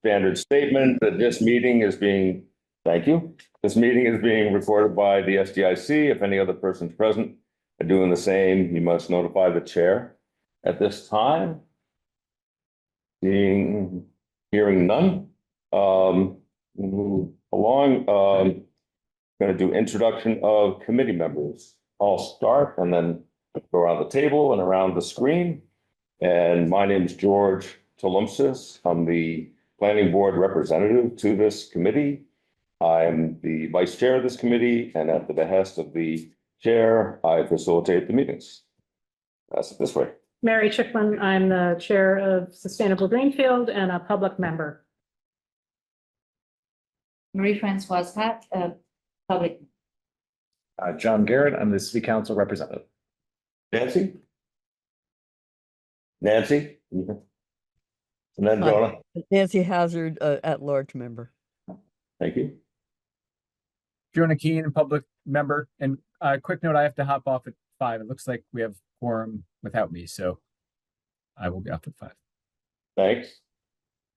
standard statement that this meeting is being, thank you. This meeting is being recorded by the SDIC. If any other persons present are doing the same, you must notify the chair. At this time, hearing none, move along. Going to do introduction of committee members. I'll start and then go around the table and around the screen. And my name is George Tolumpsis. I'm the planning board representative to this committee. I'm the vice chair of this committee, and at the behest of the chair, I facilitate the meetings. That's it this way. Mary Chicklin, I'm the chair of Sustainable Greenfield and a public member. Marie-Francoise Hack, public. John Garrett, I'm the city council representative. Nancy? Nancy? And then Donna? Nancy Hazard, at-large member. Thank you. Fiona Keen, public member. And quick note, I have to hop off at 5. It looks like we have quorum without me, so I will be off at 5. Thanks.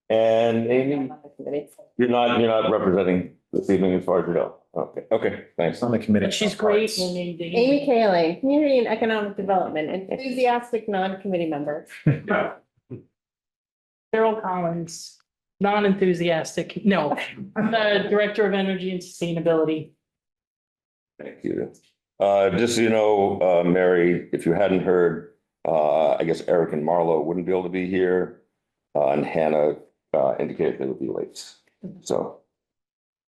And Amy, you're not representing this evening as far as you know. Okay, thanks. On the committee. She's great. Amy Kaling, Community and Economic Development, enthusiastic non-committee member. Carol Collins, non-enthusiastic. No, I'm the Director of Energy and Sustainability. Thank you. Just so you know, Mary, if you hadn't heard, I guess Eric and Marlo wouldn't be able to be here. And Hannah indicated they would be late. So.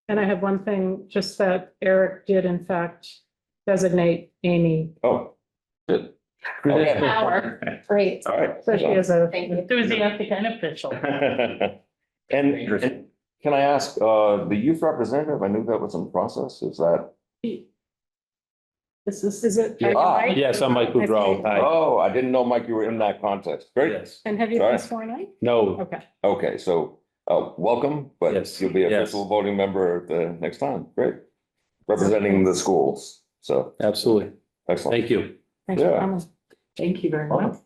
And I have one thing, just that Eric did in fact designate Amy. Oh, good. Okay. Power, great. All right. So she is a Thank you. enthusiastic and official. And can I ask, the youth representative, I knew that was in process, is that? Is it? are you Ah, Mike? Yes, I'm Mike Boudreau. Hi. Oh, I didn't know, Mike, you were in that context. Great. Yes. And have you Sorry. been sworn in? No, Okay. Okay, so, welcome, but Yes, you'll be an yes. official voting member the next time. Great. Representing the schools. So, absolutely. excellent. Thank you. Thanks for Yeah. coming. Thank you very much.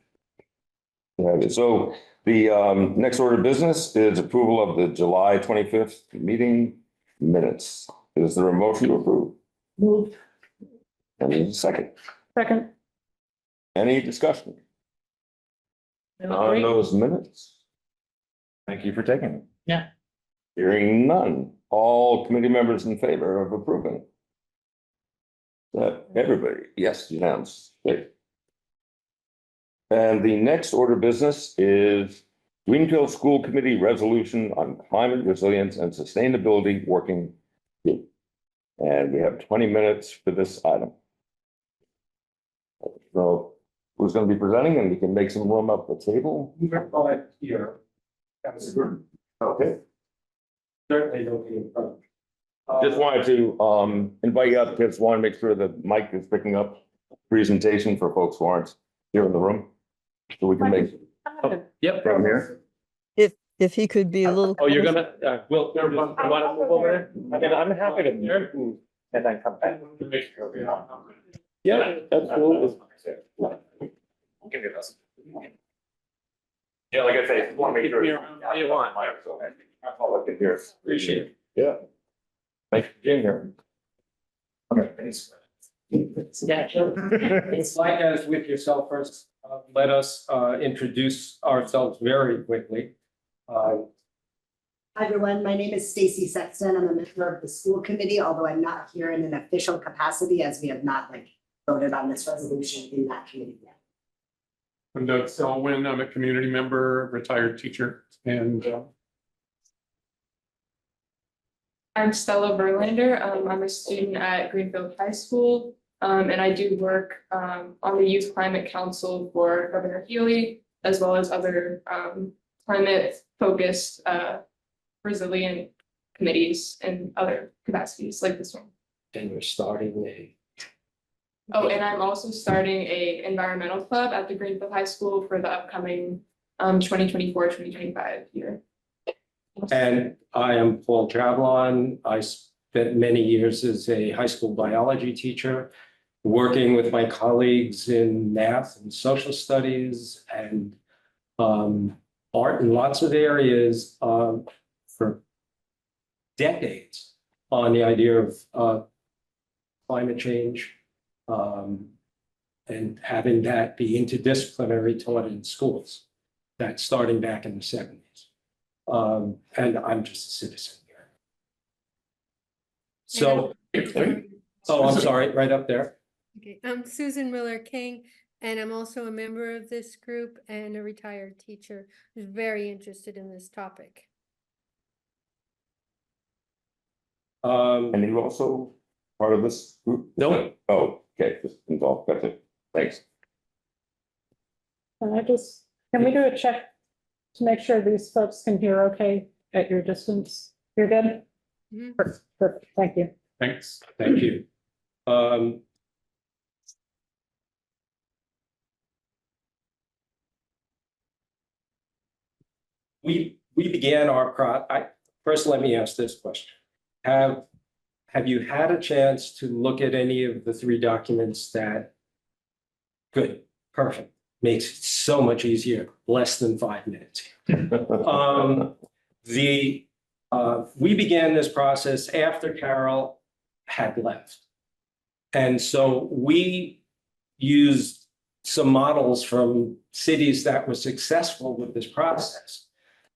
Yeah, so the next order of business is approval of the July 25th meeting minutes. Is there a motion to approve? Moved. And there's a second. Second. Any discussion They look on great. those minutes? Thank you for taking it. Yeah. Hearing none. All committee members in favor of approving? Everybody, yes, unanimous. Great. And the next order of business is Greenfield School Committee Resolution on Climate Resilience and Sustainability Working Group. And we have 20 minutes for this item. So who's going to be presenting, and we can make some room up the table? Here. Okay. Certainly don't be in front. Just wanted to invite you up, because want to make sure that Mike is picking up presentation for folks who aren't here in the room. So we can make Yep. from here. If he could be a little. Oh, you're gonna, Will, you want to move over there? I'm happy to move and then come back. Yeah, absolutely. Give you this. Yeah, like I say, want to make sure. You want. I'll look at yours. Appreciate it. Yeah. Thanks for being here. Okay, thanks. Yeah, sure. It's like as with yourself first, let us introduce ourselves very quickly. Hi, everyone. My name is Stacy Sexton. I'm a member of the school committee, although I'm not here in an official capacity as we have not voted on this resolution in that committee yet. I'm Doug Selwyn. I'm a community member, retired teacher, and I'm Stella Verlander. I'm a student at Greenfield High School, and I do work on the Youth Climate Council for Governor Healy, as well as other climate-focused resilient committees and other capacities like this one. And you're starting a. Oh, and I'm also starting a environmental club at the Greenfield High School for the upcoming 2024-2025 year. And I am Paul Jablon. I spent many years as a high school biology teacher, working with my colleagues in math and social studies and art in lots of areas decades on the idea of climate change, and having that be interdisciplinary taught in schools. That's starting back in the 70s. And I'm just a citizen here. So, oh, I'm sorry, right up there. Okay, I'm Susan Miller King, and I'm also a member of this group and a retired teacher who's very interested in this topic. And you also part of this group? No. Oh, okay, just involved, that's it, thanks. Can we do a check to make sure these folks can hear okay at your distance? You're good? Mhm. Perfect, thank you. Thanks. Thank you. We began our first, let me ask this question. Have you had a chance to look at any of the 3 documents that? Good, perfect. Makes it so much easier, less than 5 minutes. We began this process after Carol had left. And so we used some models from cities that were successful with this process.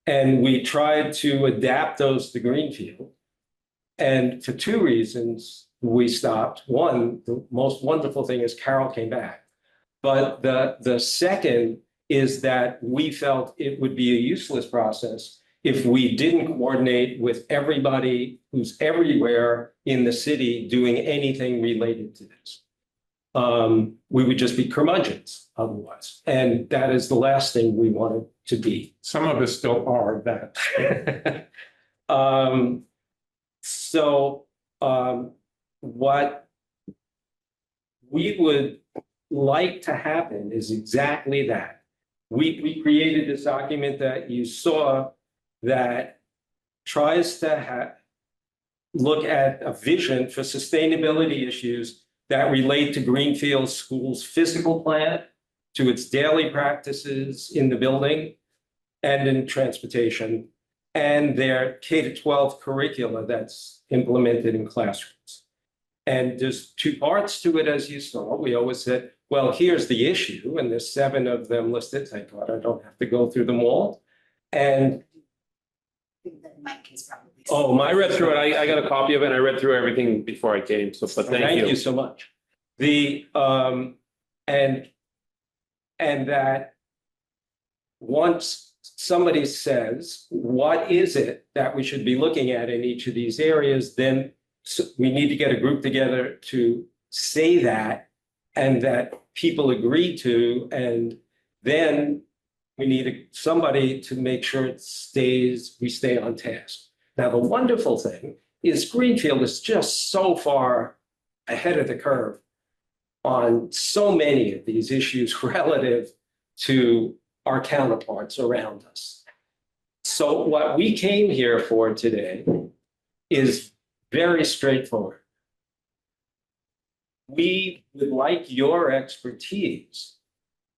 And we tried to adapt those to Greenfield. And for 2 reasons, we stopped. One, the most wonderful thing is Carol came back. But the second is that we felt it would be a useless process if we didn't coordinate with everybody who's everywhere in the city doing anything related to this. We would just be curmudgeons otherwise. And that is the last thing we wanted to be. Some of us still are that. What we would like to happen is exactly that. We created this document that you saw that tries to look at a vision for sustainability issues that relate to Greenfield School's physical plan, to its daily practices in the building and in transportation, and their K-12 curricula that's implemented in classrooms. And there's 2 parts to it, as you saw. We always said, well, here's the issue, and there's 7 of them listed. Thank God I don't have to go through them all. And Mike is probably. oh, I read through it. I got a copy of it and I read through everything before I came. So, but thank you. so much. And that once somebody says, what is it that we should be looking at in each of these areas, then we need to get a group together to say that, and that people agree to, and then we need somebody to make sure we stay on task. Now, the wonderful thing is Greenfield is just so far ahead of the curve on so many of these issues relative to our counterparts around us. So what we came here for today is very straightforward. We would like your expertise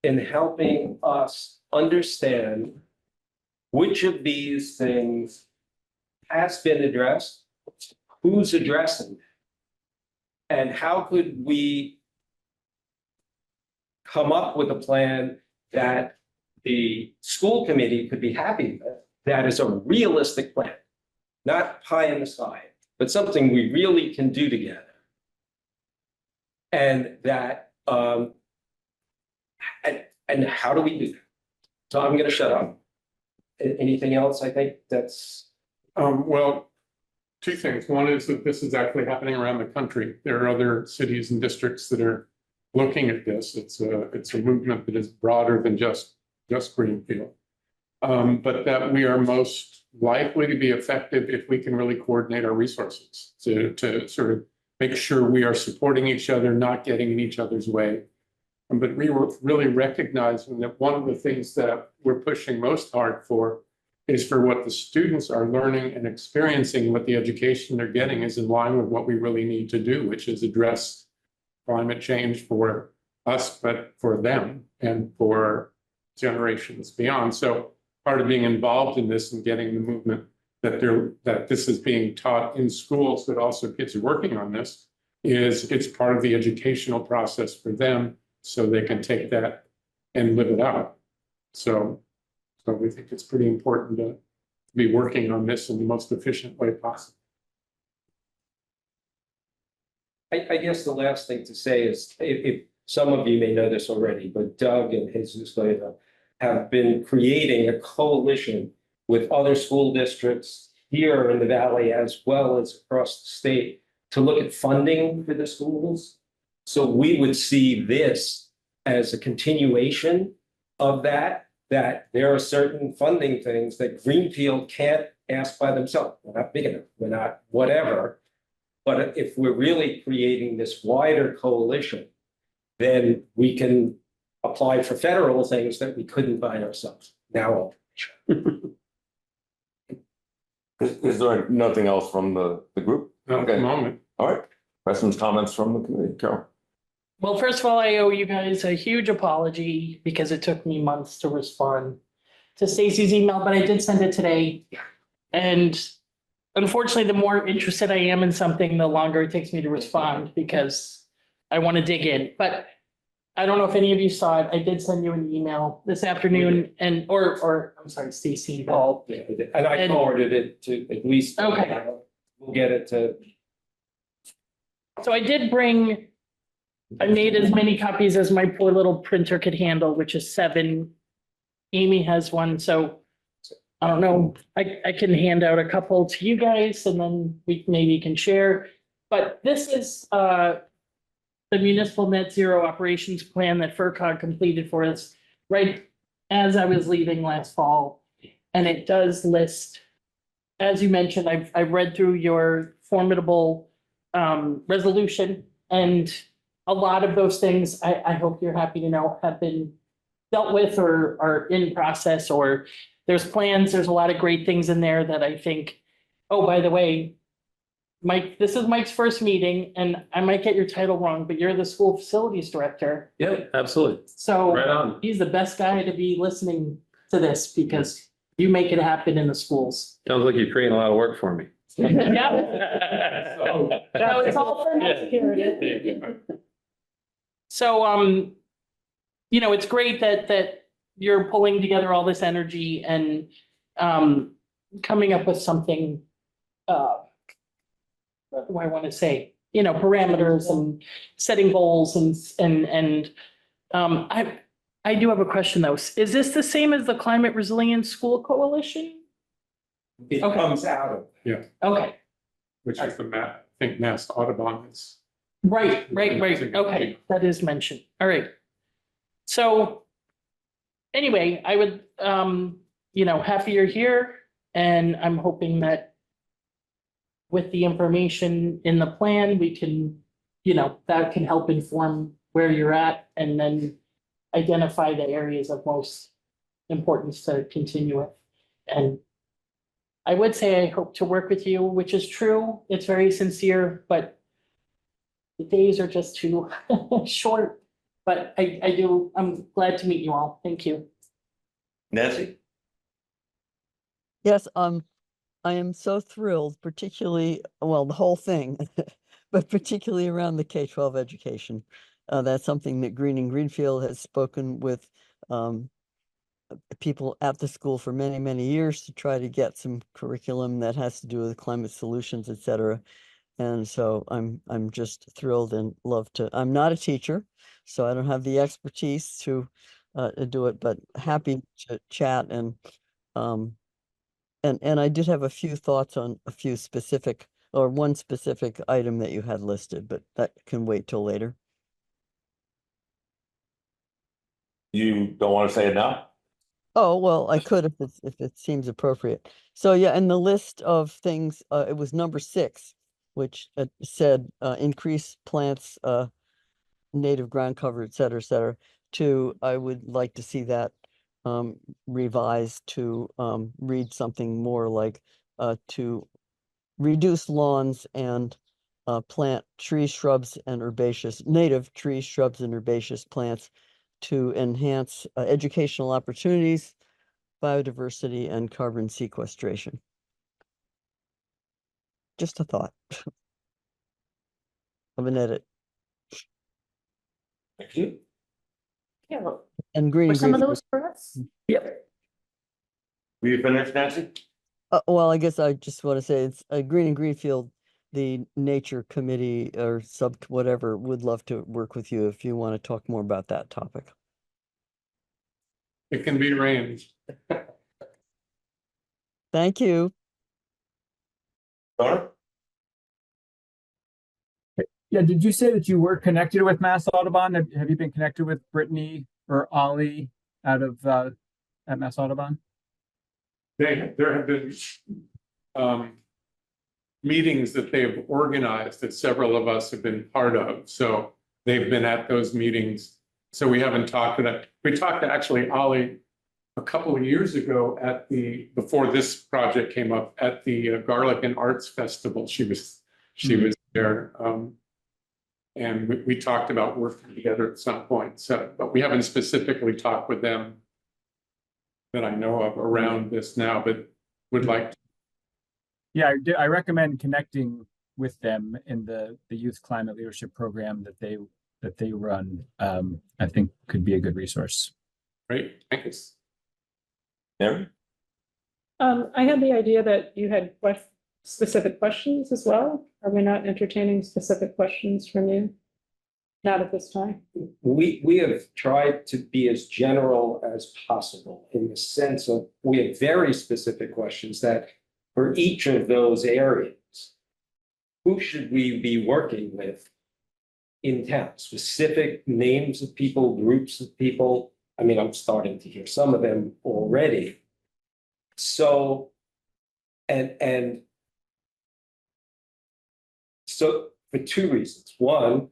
in helping us understand which of these things has been addressed, who's addressing it, and how could we come up with a plan that the school committee could be happy with, that is a realistic plan, not pie in the sky, but something we really can do together. And that, and how do we do that? So I'm going to shut up. Anything else? I think that's. Well, 2 things. One is that this is actually happening around the country. There are other cities and districts that are looking at this. It's a movement that is broader than just Greenfield. But that we are most likely to be effective if we can really coordinate our resources to sort of make sure we are supporting each other, not getting in each other's way. But we were really recognizing that one of the things that we're pushing most hard for is for what the students are learning and experiencing, what the education they're getting is in line with what we really need to do, which is address climate change for us, but for them and for generations beyond. So part of being involved in this and getting the movement that this is being taught in schools, that also kids are working on this, is it's part of the educational process for them, so they can take that and live it out. So we think it's pretty important to be working on this in the most efficient way possible. I guess the last thing to say is, if some of you may know this already, but Doug and Jesus Leyva have been creating a coalition with other school districts here in the valley as well as across the state to look at funding for the schools. So we would see this as a continuation of that there are certain funding things that Greenfield can't ask by themselves. We're not big enough, we're not whatever. But if we're really creating this wider coalition, then we can apply for federal things that we couldn't by ourselves. Now, Is there nothing else from the group? Not at the moment. All right. Questions, comments from the committee? Carol? Well, first of all, I owe you guys a huge apology because it took me months to respond to Stacy's email, but I did send it today. And unfortunately, the more interested I am in something, the longer it takes me to respond because I want to dig in. But I don't know if any of you saw it. I did send you an email this afternoon or I'm sorry, Stacy, Paul. and I forwarded it to at least. Okay. We'll get it to. So I made as many copies as my poor little printer could handle, which is 7. Amy has one, so I don't know, I can hand out a couple to you guys and then we maybe can share. But this is the municipal net zero operations plan that FERCog completed for us right as I was leaving last fall. And it does list, as you mentioned, I've read through your formidable resolution, and a lot of those things, I hope you're happy to know, have been dealt with or are in process, or there's plans. There's a lot of great things in there that I think, oh, by the way, Mike, this is Mike's first meeting and I might get your title wrong, but you're the school facilities director. Yep, absolutely. So Right on. he's the best guy to be listening to this because you make it happen in the schools. Sounds like you're creating a lot of work for me. Yeah. No, it's all for next year. So, it's great that you're pulling together all this energy and, coming up with something, what do I want to say? Parameters and setting goals and, I do have a question though. Is this the same as the Climate Resilient School Coalition? It Okay. comes out of. Okay, Which is I think Mass Audubon is. right. Okay, that is mentioned. All right. So anyway, I would, happy you're here, and I'm hoping that with the information in the plan, we can, that can help inform where you're at and then identify the areas of most importance to continue with. And I would say I hope to work with you, which is true. It's very sincere, but the days are just too short. But I'm glad to meet you all. Thank you. Nancy? Yes, I am so thrilled, particularly, well, the whole thing, but particularly around the K-12 education. That's something that Greenfield has spoken with people at the school for many, many years to try to get some curriculum that has to do with climate solutions, et cetera. And so I'm just thrilled and love to. I'm not a teacher, so I don't have the expertise to do it, but happy to chat and I did have a few thoughts on a few specific or one specific item that you had listed, but that can wait till later. You don't want to say it now? Oh, well, I could if it seems appropriate. So yeah, in the list of things, it was number 6, which said increase plants, native ground cover, et cetera, I would like to see that revised to read something more like to reduce lawns and plant trees, shrubs, and native trees, shrubs, and herbaceous plants to enhance educational opportunities, biodiversity, and carbon sequestration. just a thought. Of an edit. Thank you. Yeah, well, And green. were some of Greenfield. those for us? Yep. Were you finished, Nancy? Well, I guess I just want to say it's Green and Greenfield, the Nature Committee or whatever would love to work with you if you want to talk more about that topic. It can be arranged. Thank you. Donna? Yeah, did you say that you were connected with Mass Audubon? Have you been connected with Brittany or Ollie out of at Mass Audubon? There have been meetings that they've organized that several of us have been part of. So they've been at those meetings. So we haven't talked to them. We talked to actually Ollie a couple of years ago before this project came up, at the Garlic and Arts Festival. She was there. And we talked about working together at some point. So, but we haven't specifically talked with them that I know of around this now, but would like to. Yeah, I recommend connecting with them in the Youth Climate Leadership Program that they run. I think could be a good resource. Great, thanks. Mary? I had the idea that you had specific questions as well. Are we not entertaining specific questions from you? Not at this time. We have tried to be as general as possible in the sense of we have very specific questions that for each of those areas, who should we be working with in town? Specific names of people, groups of people. I mean, I'm starting to hear some of them already. So, and so for two reasons. One,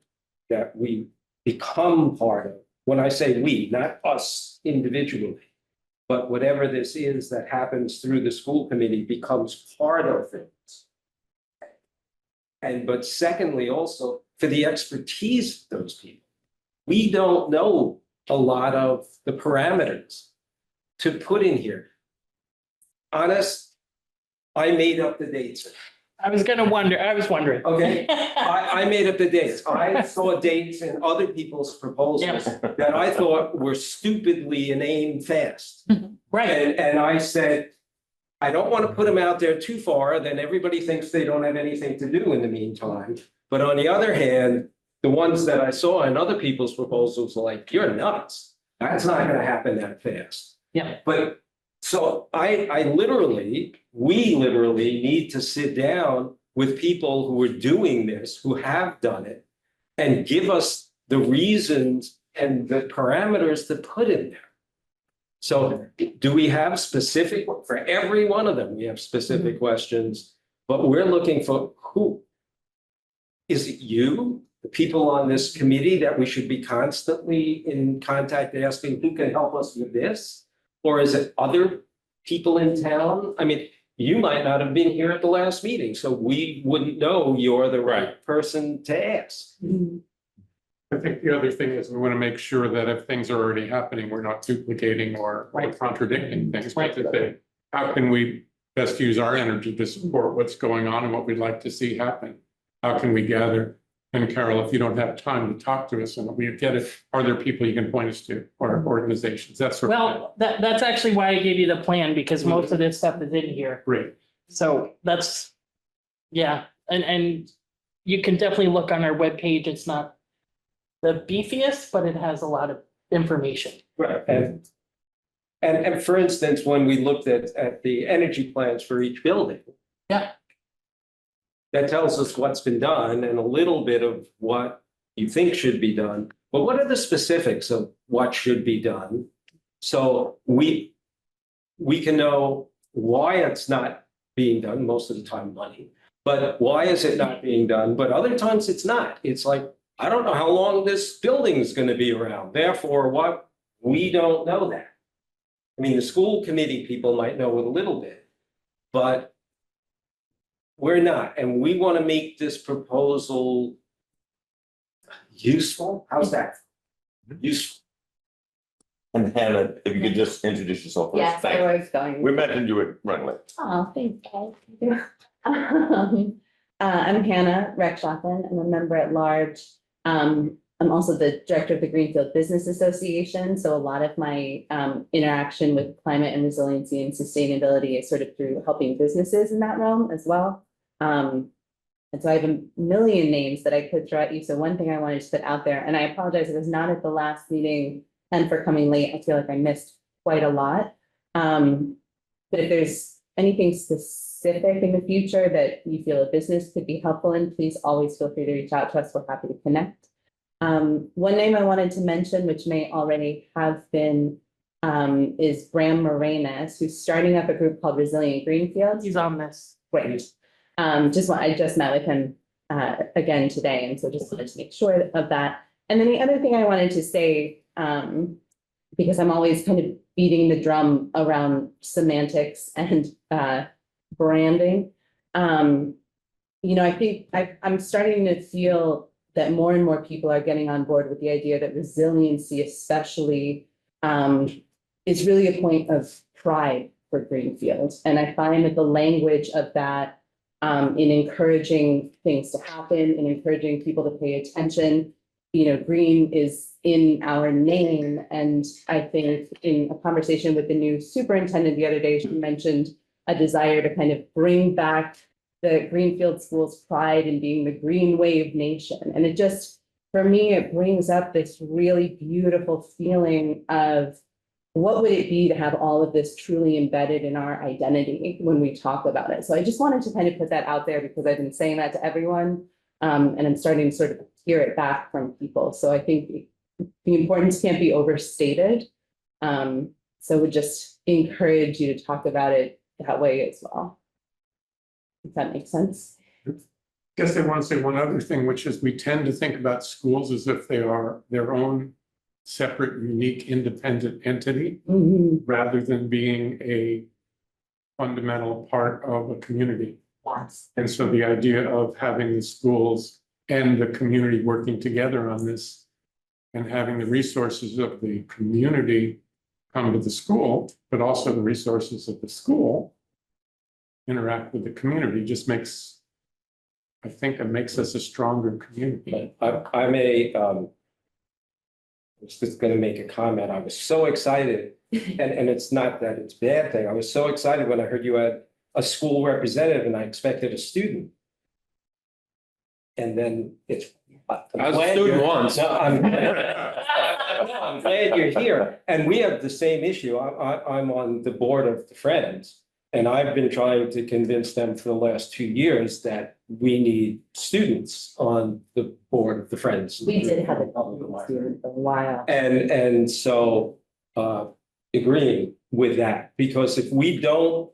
that we become part of, when I say we, not us individually, but whatever this is that happens through the school committee becomes part of things. But secondly, also for the expertise of those people. We don't know a lot of the parameters to put in here. Honest, I made up the dates. I was wondering. Okay, I made up the dates. I saw dates in other people's proposals that I thought were stupidly named fast. Right. And I said, I don't want to put them out there too far, then everybody thinks they don't have anything to do in the meantime. But on the other hand, the ones that I saw in other people's proposals are like, you're nuts. That's not going to happen that fast. Yeah. But so we literally need to sit down with people who are doing this, who have done it, and give us the reasons and the parameters to put in there. So do we have specific, for every one of them, we have specific questions, but we're looking for who? Is it you, the people on this committee that we should be constantly in contact asking who can help us with this? Or is it other people in town? I mean, you might not have been here at the last meeting, so we wouldn't know you're the right person to ask. I think the other thing is we want to make sure that if things are already happening, we're not duplicating or contradicting things. But to say, how can we best use our energy to support what's going on and what we'd like to see happen? How can we gather? And Carol, if you don't have time to talk to us and we get it, are there people you can point us to or organizations? That's sort of. Well, that's actually why I gave you the plan, because most of this stuff is in here. Great. So that's, yeah, and you can definitely look on our webpage. It's not the beefiest, but it has a lot of information. Right. And for instance, when we looked at the energy plans for each building. Yeah. That tells us what's been done and a little bit of what you think should be done. But what are the specifics of what should be done? So we can know why it's not being done, most of the time money, but why is it not being done? But other times it's not. It's like, I don't know how long this building is going to be around. Therefore, what? We don't know that. I mean, the school committee people might know it a little bit, but we're not. And we want to make this proposal useful. How's that? Useful. And Hannah, if you could just introduce yourself first. Yes, I was going. We mentioned you were running late. Oh, thanks, guys. I'm Hannah Reckshoffen. I'm a member at large. I'm also the director of the Greenfield Business Association. So a lot of my interaction with climate and resiliency and sustainability is sort of through helping businesses in that realm as well. And so I have a million names that I could throw at you. So one thing I wanted to put out there, and I apologize, it was not at the last meeting and for coming late. I feel like I missed quite a lot. But if there's anything specific in the future that you feel a business could be helpful in, please always feel free to reach out to us. We're happy to connect. One name I wanted to mention, which may already have been, is Bram Morenas, who's starting up a group called Resilient Greenfield. He's on this. Great. I just met with him again today, and so just wanted to make sure of that. And then the other thing I wanted to say, because I'm always kind of beating the drum around semantics and branding. I think I'm starting to feel that more and more people are getting on board with the idea that resiliency, especially, is really a point of pride for Greenfield. And I find that the language of that, in encouraging things to happen and encouraging people to pay attention, green is in our name. And I think in a conversation with the new superintendent the other day, she mentioned a desire to kind of bring back the Greenfield School's pride in being the green wave nation. And it just, for me, it brings up this really beautiful feeling of what would it be to have all of this truly embedded in our identity when we talk about it. So I just wanted to kind of put that out there because I've been saying that to everyone. And I'm starting to sort of hear it back from people. So I think the importance can't be overstated. So would just encourage you to talk about it that way as well. If that makes sense. Guess I want to say one other thing, which is we tend to think about schools as if they are their own separate, unique, independent entity, rather than being a fundamental part of a community. Yes. And so the idea of having the schools and the community working together on this and having the resources of the community come to the school, but also the resources of the school interact with the community just makes, I think it makes us a stronger community. I was just going to make a comment. I was so excited, and it's not that it's a bad thing. I was so excited when I heard you had a school representative and I expected a student. And then it's. I was a student once. No, I'm glad you're here. And we have the same issue. I'm on the board of the Friends. And I've been trying to convince them for the last 2 years that we need students on the board of the Friends. We did have a student for a while. And so agreeing with that, because if we don't,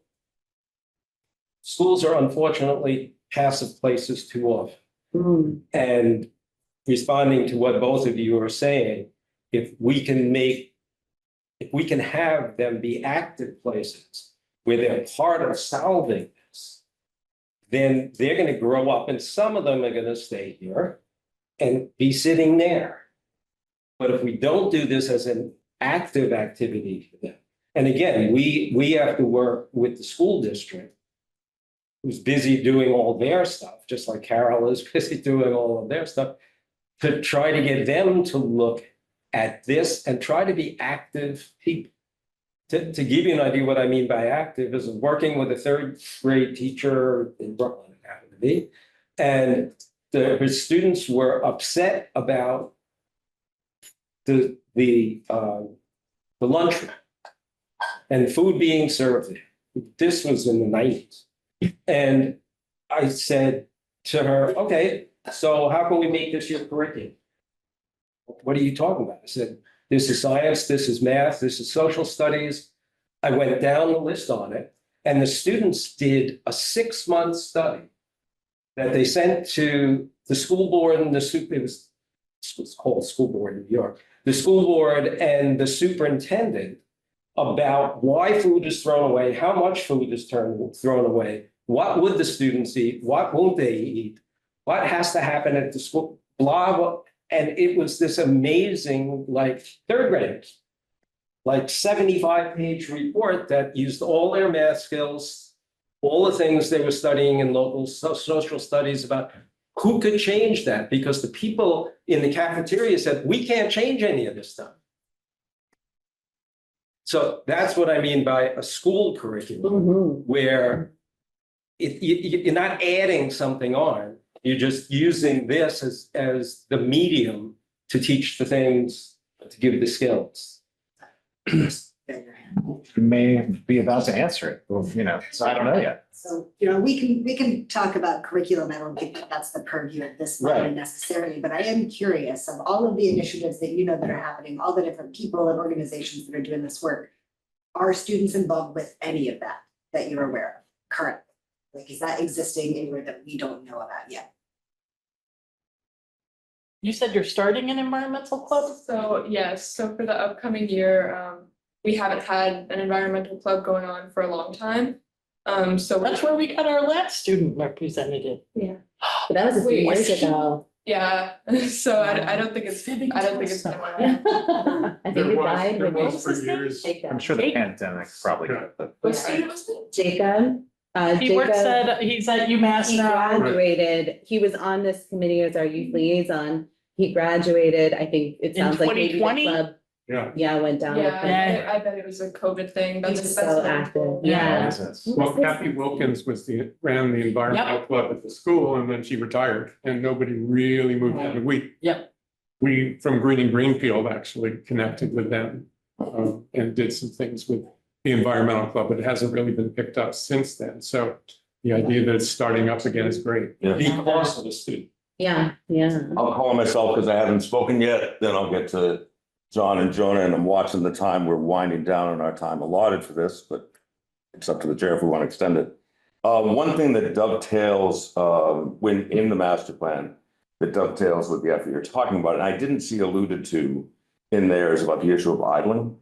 schools are unfortunately passive places too often. And responding to what both of you are saying, if we can have them be active places where they're part of solving this, then they're going to grow up and some of them are going to stay here and be sitting there. But if we don't do this as an active activity for them, and again, we have to work with the school district who's busy doing all their stuff, just like Carol is busy doing all of their stuff, to try to get them to look at this and try to be active people. To give you an idea what I mean by active is working with a third grade teacher in Brooklyn Academy, and her students were upset about the lunchroom and food being served there. This was in the 90s. And I said to her, okay, so how can we make this your curriculum? What are you talking about? I said, this is science, this is math, this is social studies. I went down the list on it, and the students did a 6-month study that they sent to the school board and it was called School Board in New York, the school board and the superintendent about why food is thrown away, how much food is thrown away, what would the students eat, what won't they eat, what has to happen at the school, blah, blah. And it was this amazing, like, third graders, like 75-page report that used all their math skills, all the things they were studying in local social studies about who could change that, because the people in the cafeteria said, we can't change any of this stuff. So that's what I mean by a school curriculum, where you're not adding something on, you're just using this as the medium to teach the things, to give the skills. You may be about to answer it, well, you know, so I don't know yet. So, you know, we can talk about curriculum. I don't think that that's the purview of this moment necessarily, but I am curious of all of the initiatives that you know that are happening, all the different people and organizations that are doing this work. Are students involved with any of that you're aware of currently? Like, is that existing anywhere that we don't know about yet? You said you're starting an environmental club? So yes, so for the upcoming year, we haven't had an environmental club going on for a long time. So That's where we got our last student representative. yeah. But that was a few Wait, years ago. Yeah, so I don't think it's, I don't think it's. I think There it was, died there when was for years. I'm sure the pandemic probably. What student was it? Jacob. He works Jacob, he's at UMass he now. graduated, he was on this committee as our youth liaison. He graduated, I think it In sounds like maybe the 2020? club, Yeah. went down. with him. Yeah, I bet it was a COVID thing. He That's was that's so what- active, Yeah. yeah. Well, Kathy Wilkins ran the environmental club at the school, and then she retired, and nobody really moved in. We from Greenfield actually connected with them and did some things with the environmental club, but it hasn't really been picked up since then. So the idea that it's starting up again is great. Yeah. Because of the student. Yeah, yeah. I'll call myself because I haven't spoken yet, then I'll get to John and Jonah, and I'm watching the time. We're winding down on our time allotted for this, but it's up to the chair if we want to extend it. One thing that dovetails when in the master plan, that dovetails with the effort you're talking about, and I didn't see alluded to in there, is about the issue of idling.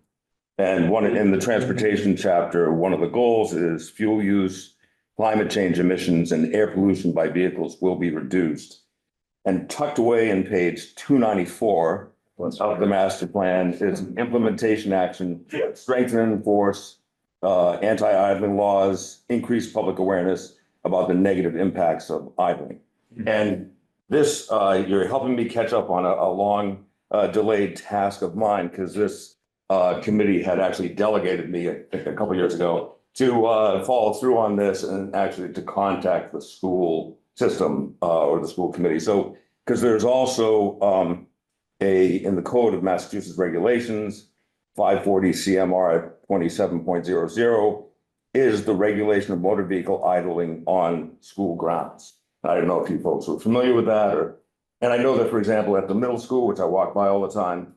And one in the transportation chapter, one of the goals is fuel use, climate change emissions, and air pollution by vehicles will be reduced. And tucked away in page 294 of the master plan is an implementation action, strengthen and enforce anti-idling laws, increase public awareness about the negative impacts of idling. And this, you're helping me catch up on a long delayed task of mine, because this committee had actually delegated me, I think a couple of years ago, to follow through on this and actually to contact the school system or the school committee. So, because there's also in the Code of Massachusetts Regulations, 540 CMR 27.00 is the regulation of motor vehicle idling on school grounds. I don't know if you folks are familiar with that, and I know that, for example, at the middle school, which I walk by all the time,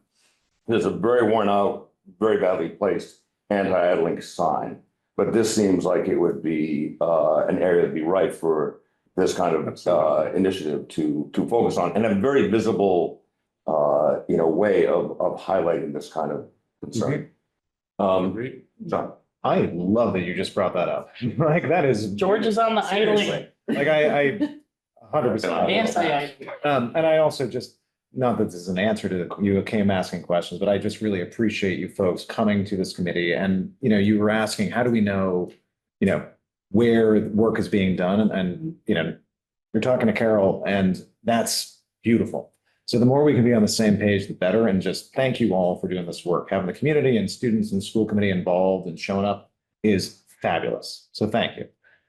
there's a very worn out, very badly placed anti-idling sign. But this seems like it would be an area to be ripe for this kind of initiative to focus on, and a very visible way of highlighting this kind of concern. John. I love that you just brought that up. Like, that is. George is on the idling. Seriously. Like, I 100%. Anti-idling. And I also just, not that this is an answer to you came asking questions, but I just really appreciate you folks coming to this committee. And, you were asking, how do we know, where work is being done? And, you're talking to Carol, and that's beautiful. So the more we can be on the same page, the better. And just thank you all for doing this work. Having the community and students and school committee involved and showing up is fabulous. So thank you.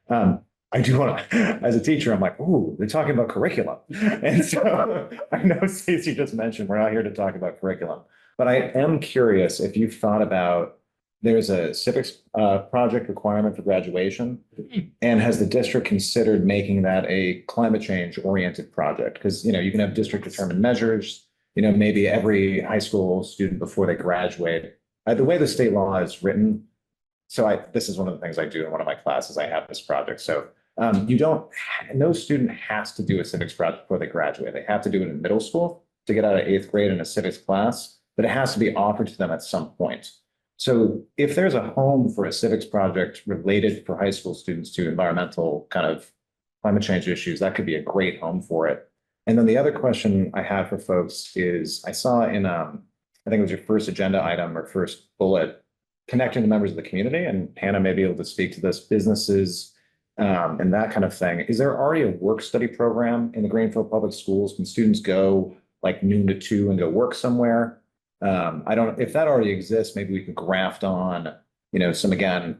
I do want to, as a teacher, I'm like, ooh, they're talking about curriculum. And so I know Stacey just mentioned we're not here to talk about curriculum, but I am curious if you've thought about, there's a civics project requirement for graduation. And has the district considered making that a climate change oriented project? Because, you can have district determined measures, maybe every high school student before they graduate. The way the state law is written, so this is one of the things I do in one of my classes. I have this project. So no student has to do a civics project before they graduate. They have to do it in middle school to get out of 8th grade in a civics class, but it has to be offered to them at some point. So if there's a home for a civics project related for high school students to environmental kind of climate change issues, that could be a great home for it. And then the other question I have for folks is, I saw in, I think it was your first agenda item or first bullet, connecting the members of the community, and Hannah may be able to speak to this, businesses, and that kind of thing. Is there already a work study program in the Greenfield Public Schools? Can students go like noon to 2 and go work somewhere? I don't, if that already exists, maybe we could graft on, some again.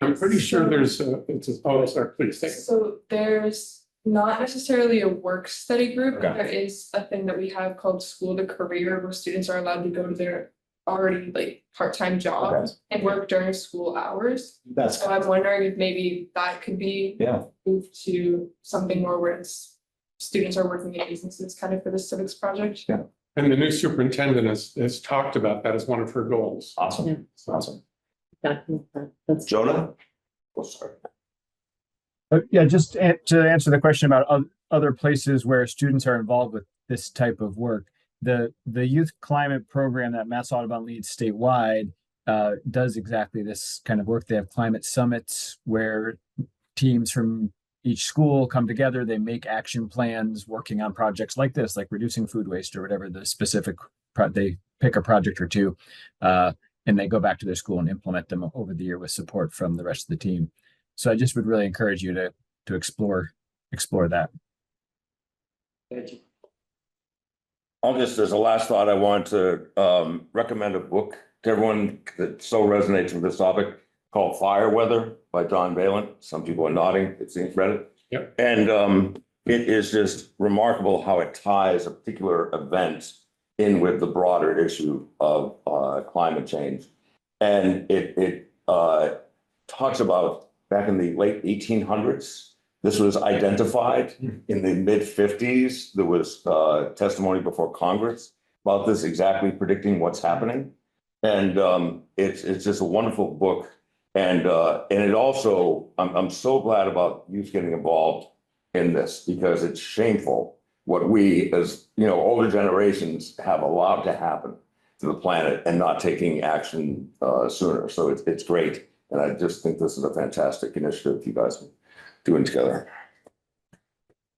I'm pretty sure there's oh, sorry, please say. So there's not necessarily a work study group. Okay. There is a thing that we have called School to Career, where students are allowed to go to their already like part-time job Okay. and work during school hours. That's, So I'm wondering if maybe that could be yeah, moved to something more where it's students are working in businesses kind of for the civics project. Yeah. And the new superintendent has talked about that as one of her goals. awesome, awesome. That's Jonah? Oh, sorry. Yeah, just to answer the question about other places where students are involved with this type of work, the youth climate program that Mass Audubon leads statewide does exactly this kind of work. They have climate summits where teams from each school come together, they make action plans working on projects like this, like reducing food waste or whatever the specific, they pick a project or two, and they go back to their school and implement them over the year with support from the rest of the team. So I just would really encourage you to explore that. Thank you. As a last thought, I want to recommend a book to everyone that so resonates with this topic called Fire Weather by John Balin. Some people are nodding, it seems, read it. Yep. And it is just remarkable how it ties a particular event in with the broader issue of climate change. And it talks about back in the late 1800s, this was identified. In the mid-50s, there was testimony before Congress about this exactly predicting what's happening. And it's just a wonderful book. And it also, I'm so glad about youth getting involved in this, because it's shameful what we as, older generations have allowed to happen to the planet and not taking action sooner. So it's great. And I just think this is a fantastic initiative you guys are doing together.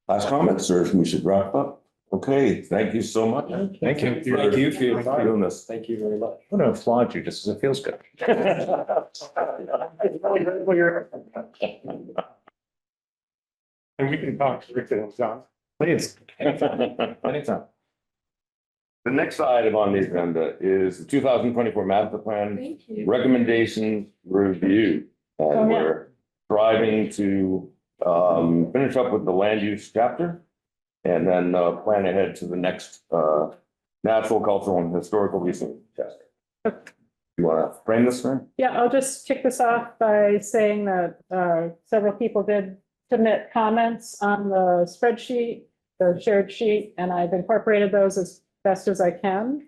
Last comments, or we should wrap up? Okay, thank you so much. Thank you. for Thank you for your time. doing this. Thank you very much. I'm going to applaud you just as it feels good. And we can talk to Rick and John. Please. Anytime. The next item on the agenda is the 2024 master plan Thank you. recommendation review. Oh, And yeah. we're striving to finish up with the land use chapter and then plan ahead to the next natural, cultural, and historical resource chapter. You want to frame this, man? Yeah, I'll just kick this off by saying that several people did submit comments on the spreadsheet, the shared sheet, and I've incorporated those as best as I can.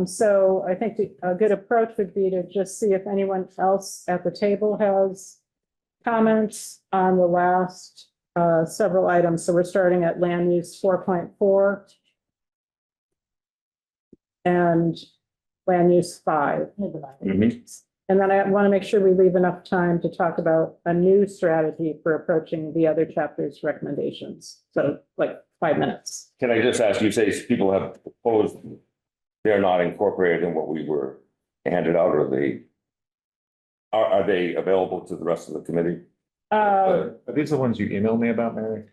So I think a good approach would be to just see if anyone else at the table has comments on the last several items. So we're starting at land use 4.4 and land use 5. And then I want to make sure we leave enough time to talk about a new strategy for approaching the other chapter's recommendations. So like 5 minutes. Can I just ask you, say people have proposed, they're not incorporated in what we were handed out, or are they available to the rest of the committee? Are these the ones you emailed me about, Mary?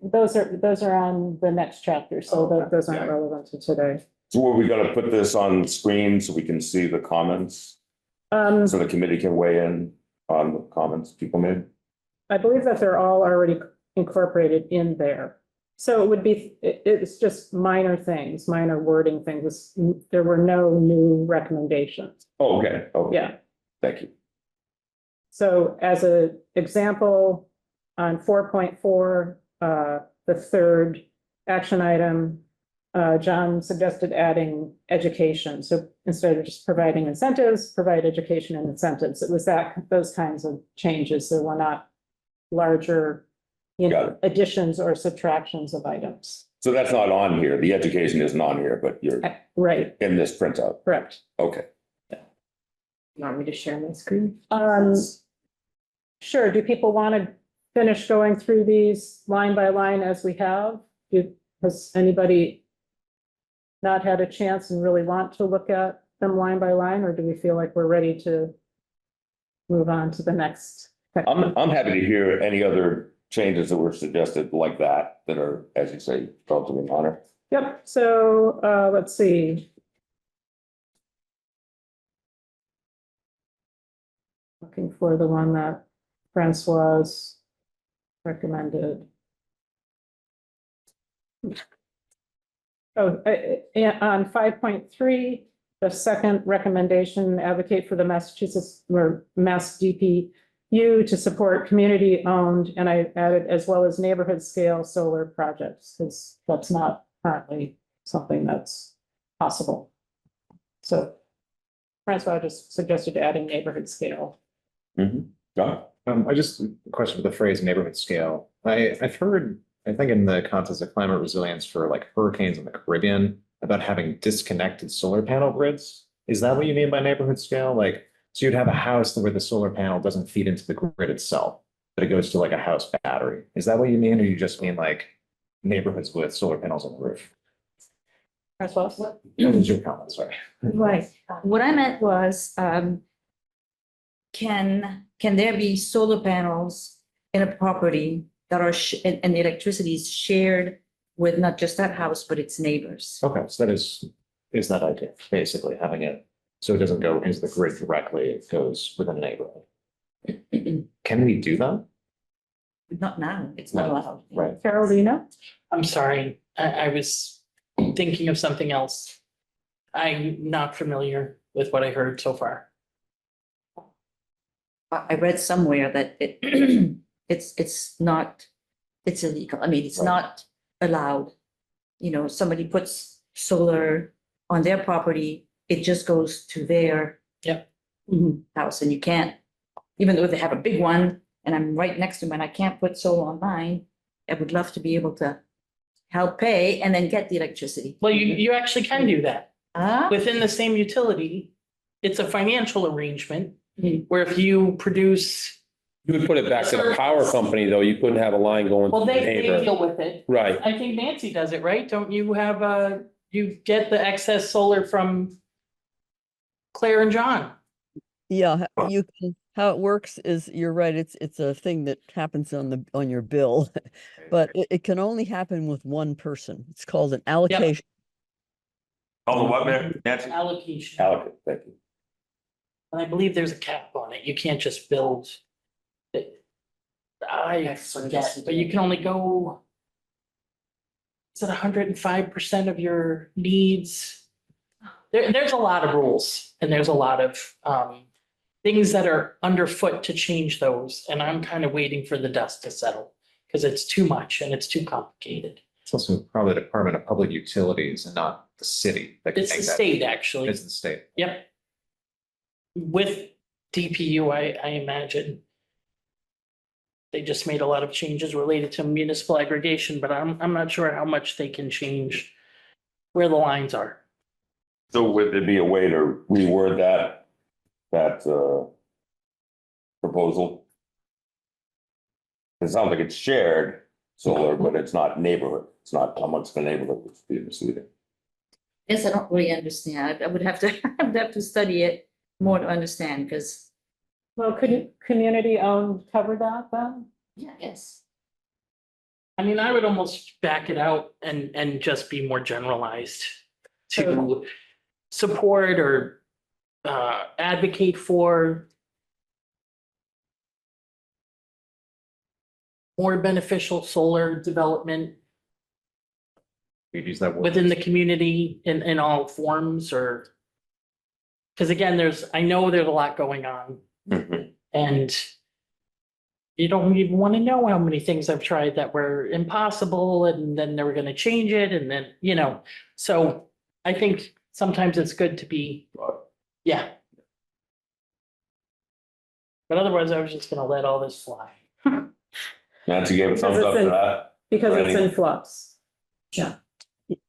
Those are on the next chapter, so those aren't Yeah. relevant to today. So were we gonna put this on the screen so we can see the comments, so the committee can weigh in on the comments people made? I believe that they're all already incorporated in there. So it would be, it's just minor things, minor wording things. There were no new recommendations. Oh, okay. Okay. Yeah. Thank you. So as an example, on 4.4, the third action item, John suggested adding education. So instead of just providing incentives, provide education and incentives. It was those kinds of changes. So we're not larger, Got it. additions or subtractions of items. So that's not on here. The education isn't on here, but you're Right, in this printout. correct. Okay. You want me to share my screen? Sure. Do people want to finish going through these line by line as we have? Has anybody not had a chance and really want to look at them line by line, or do we feel like we're ready to move on to the next? I'm happy to hear any other changes that were suggested like that, that are, as you say, relatively minor. Yep, so let's see. Looking for the one that Francois recommended. Oh, on 5.3, the second recommendation, advocate for the Massachusetts or Mass DPU to support community-owned, and I added as well as neighborhood scale solar projects, because that's not currently something that's possible. So Francois just suggested adding neighborhood scale. John? I just, a question with the phrase neighborhood scale. I've heard, I think in the context of climate resilience for like hurricanes in the Caribbean, about having disconnected solar panel grids. Is that what you mean by neighborhood scale? Like, so you'd have a house where the solar panel doesn't feed into the grid itself, but it goes to like a house battery. Is that what you mean? Or you just mean like neighborhoods with solar panels on the roof? Francois? What was your comment? Sorry. Right. What I meant was, can there be solar panels in a property that are, and the electricity is shared with not just that house, but its neighbors? Okay, so that is that idea, basically having it, so it doesn't go into the grid directly, it goes within a neighborhood. Can we do that? Not now, it's not allowed. Right. Carol, do you know? I'm sorry, I was thinking of something else. I'm not familiar with what I heard so far. I read somewhere that it's not, it's illegal. I mean, it's Right. not allowed. You know, somebody puts solar on their property, it just goes to their Yep. house, and you can't, even though they have a big one and I'm right next to them and I can't put solar on mine, I would love to be able to help pay and then get the electricity. Well, you actually can do that. Ah, Within the same utility, it's a financial arrangement Mhm. where if you produce, You would put it back to the power company, though. You couldn't have a line going to well, the they neighbor. deal with it. Right. I think Nancy does it, right? Don't you have you get the excess solar from Claire and John? Yeah, you can, how it works is, you're right, it's a thing that happens on your bill. But it can only happen with one person. It's called an allocation. Oh, the what, man? Nancy? Allocation. Allocate, thank you. And I believe there's a cap on it. You can't just build it. I forget, but you can only go. Is it 105% of your needs? There's a lot of rules and there's a lot of things that are underfoot to change those. And I'm kind of waiting for the dust to settle because it's too much and it's too complicated. It's also probably the Department of Public Utilities and not the city. That can It's the make that. state, actually. It's the state. Yep. With DPU, I imagine. They just made a lot of changes related to municipal aggregation, but I'm not sure how much they can change where the lines are. So would there be a way to reword that proposal? It sounds like it's shared solar, but it's not neighborhood. It's not amongst the neighborhood, which would be misleading. yes, I don't really understand. I would have to, I would have to study it more to understand, because, Well, couldn't community owned cover that then? yeah, yes. I mean, I would almost back it out and just be more generalized to support or advocate for more beneficial solar development We'd use that word. within the community in all forms, or because again, I know there's a lot going on. And you don't even want to know how many things I've tried that were impossible and then they were going to change it and then, so I think sometimes it's good to be, yeah. But otherwise I was just going to let all this fly. Nancy gave a thumbs up to that. Because it's Ready? in flux.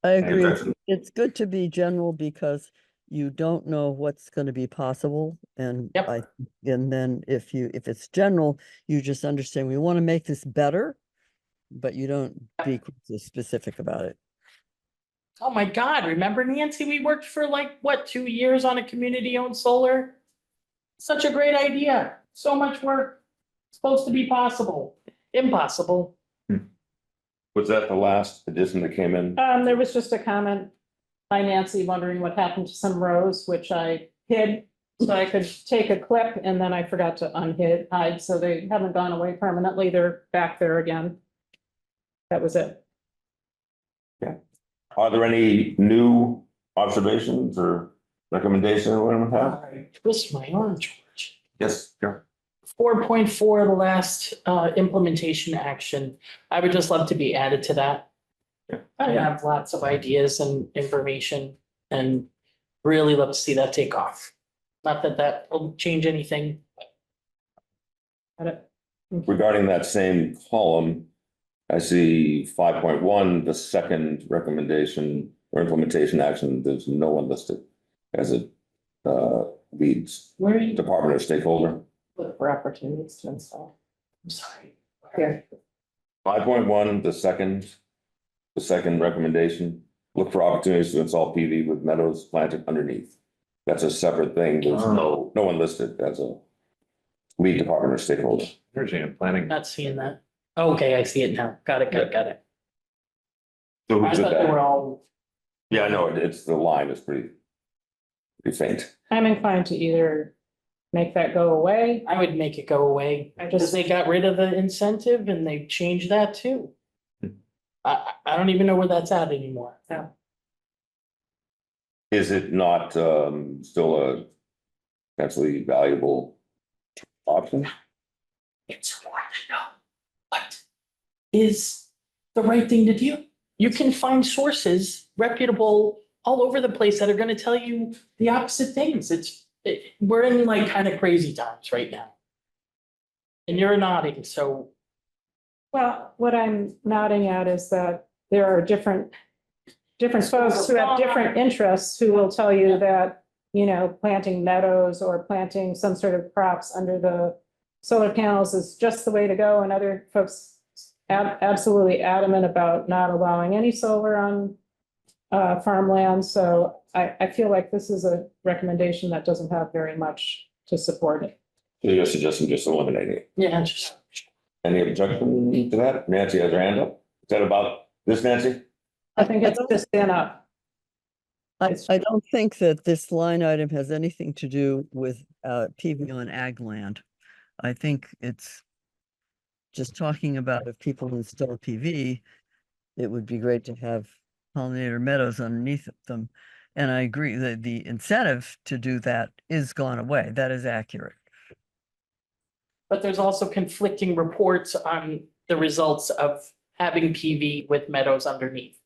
I agree. Exactly. It's good to be general because you don't know what's going to be possible. And Yep. and then if it's general, you just understand we want to make this better, but you don't be specific about it. Oh my God, remember Nancy, we worked for 2 years on a community owned solar? Such a great idea, so much work. supposed to be possible, impossible. Was that the last addition that came in? There was just a comment by Nancy wondering what happened to some rows, which I hid. So I could take a clip and then I forgot to hide, so they haven't gone away permanently. They're back there again. That was it. Are there any new observations or recommendations anyone have? I twist my arm, George. Yes, sure. 4.4, the last implementation action. I would just love to be added to that. I have lots of ideas and information and really love to see that take off. Not that that will change anything. Regarding that same column, I see 5.1, the second recommendation or implementation action, there's no one listed as a leads Where are you? department or stakeholder. Look for opportunities to install. I'm sorry. Here. 5.1, the second recommendation, look for opportunities to install PV with meadows planted underneath. That's a separate thing. There's no one listed as a lead department or stakeholder. Energy and planning. Not seeing that. Okay, I see it now. Got it. So I who did thought they were that? all, Yeah, I know, it's, the line is pretty faint. I'm inclined to either make that go away. I would make it go away. Because they got rid of the incentive and they changed that too. I don't even know where that's at anymore. Yeah. Is it not still a potentially valuable option? It's hard to know what is the right thing to do. You can find sources reputable all over the place that are gonna tell you the opposite things. We're in like kind of crazy times right now. And you're nodding, so Well, what I'm nodding at is that there are different folks who have different interests who will tell you that, planting meadows or planting some sort of crops under the solar panels is just the way to go. And other folks absolutely adamant about not allowing any solar on farmland. So I feel like this is a recommendation that doesn't have very much to support it. So you're suggesting just eliminating it? yeah, just. Any objection to that? Nancy has her hand up. Is that about this, Nancy? I think it's just been up. I don't think that this line item has anything to do with PV on ag land. I think it's just talking about if people install PV, it would be great to have pollinator meadows underneath them. And I agree that the incentive to do that is gone away. That is accurate. But there's also conflicting reports on the results of having PV with meadows underneath.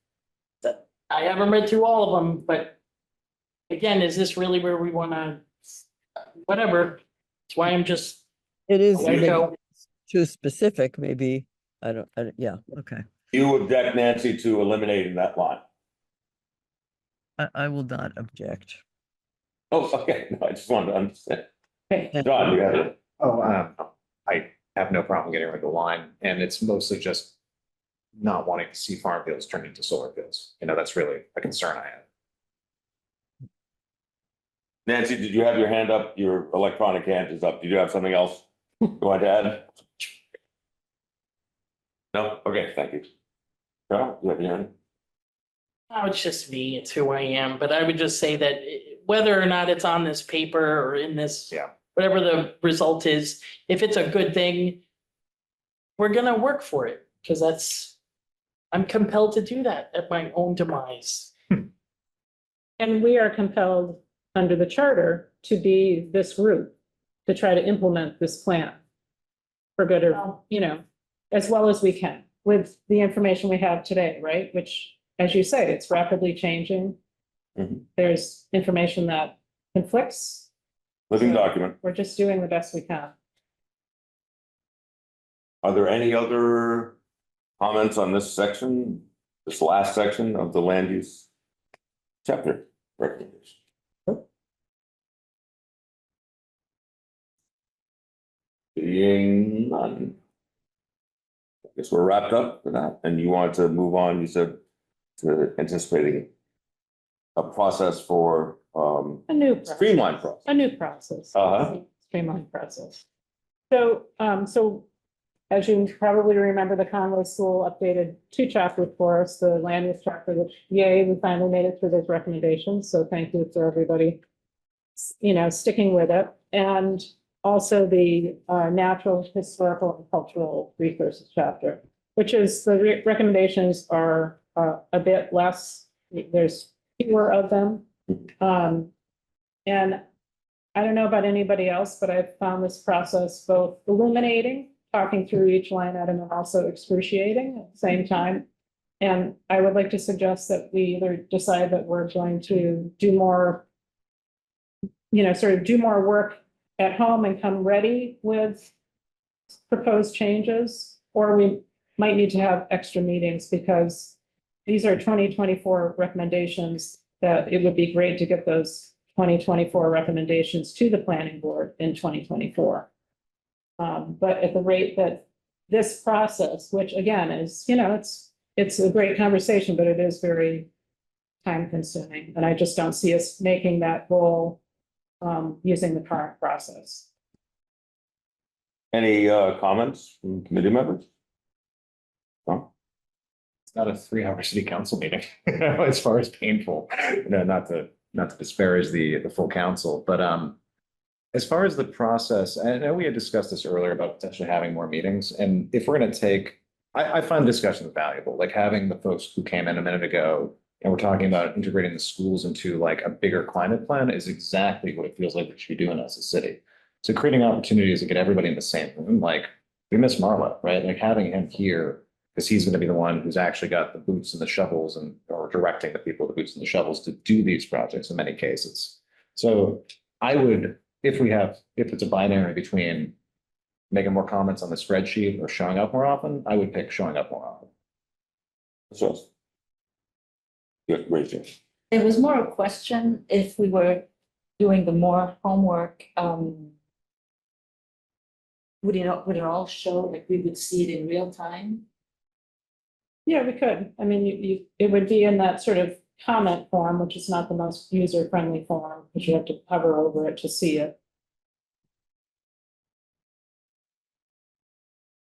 That I haven't read through all of them, but again, is this really where we wanna, whatever. That's why I'm just, It is there you maybe go. too specific, maybe. Yeah, okay. You object, Nancy, to eliminating that line? I will not object. Oh, okay, no, I just wanted to understand. Okay. John, you have it. I have no problem getting rid of the line, and it's mostly just not wanting to see farm fields turn into solar fields. That's really a concern I have. Nancy, did you have your hand up? Your electronic hand is up. Did you have something else you want to add? No? Okay, thank you. Carol, you have your hand? Oh, it's just me, it's who I am, but I would just say that whether or not it's on this paper or in this. Yeah. Whatever the result is, if it's a good thing, we're gonna work for it, because I'm compelled to do that at my own demise. And we are compelled under the charter to be this group, to try to implement this plan for good or, as well as we can with the information we have today, right? Which, as you say, it's rapidly changing. Mhm. There's information that conflicts. Living document. We're just doing the best we can. Are there any other comments on this section, this last section of the land use chapter recommendation? Being none. I guess we're wrapped up with that, and you want to move on, you said, to anticipating a process for A new process. streamlined process. A new process. Uh-huh. Streamlined process. So as you probably remember, the Conway School updated 2 chapters for us, the land use chapter, which yay, we finally made it through those recommendations. So thank you for everybody, sticking with it. And also the natural, historical, and cultural resources chapter, which is the recommendations are a bit less. There's fewer of them. And I don't know about anybody else, but I've found this process both illuminating, talking through each line item, and also excruciating at the same time. And I would like to suggest that we either decide that we're going to do more, sort of do more work at home and come ready with proposed changes, or we might need to have extra meetings because these are 2024 recommendations that it would be great to get those 2024 recommendations to the planning board in 2024. But at the rate that this process, which again is, it's a great conversation, but it is very time consuming. And I just don't see us making that goal using the current process. Any comments from committee members? No? It's not a 3-hour city council meeting, as far as painful, not to disparage the full council, but as far as the process, I know we had discussed this earlier about potentially having more meetings, and if we're going to take, I find discussions valuable, like having the folks who came in a minute ago and we're talking about integrating the schools into like a bigger climate plan is exactly what it feels like we should be doing as a city. So creating opportunities to get everybody in the same room, like we miss Marla, right? Like having him here, because he's going to be the one who's actually got the boots and the shovels or directing the people with the boots and the shovels to do these projects in many cases. So I would, if it's a binary between making more comments on the spreadsheet or showing up more often, I would pick showing up more often. So. Yeah, great, Jim. There was more a question if we were doing the more homework, would it all show, like we would see it in real time? Yeah, we could. I mean, it would be in that sort of comment form, which is not the most user-friendly form, because you have to hover over it to see it.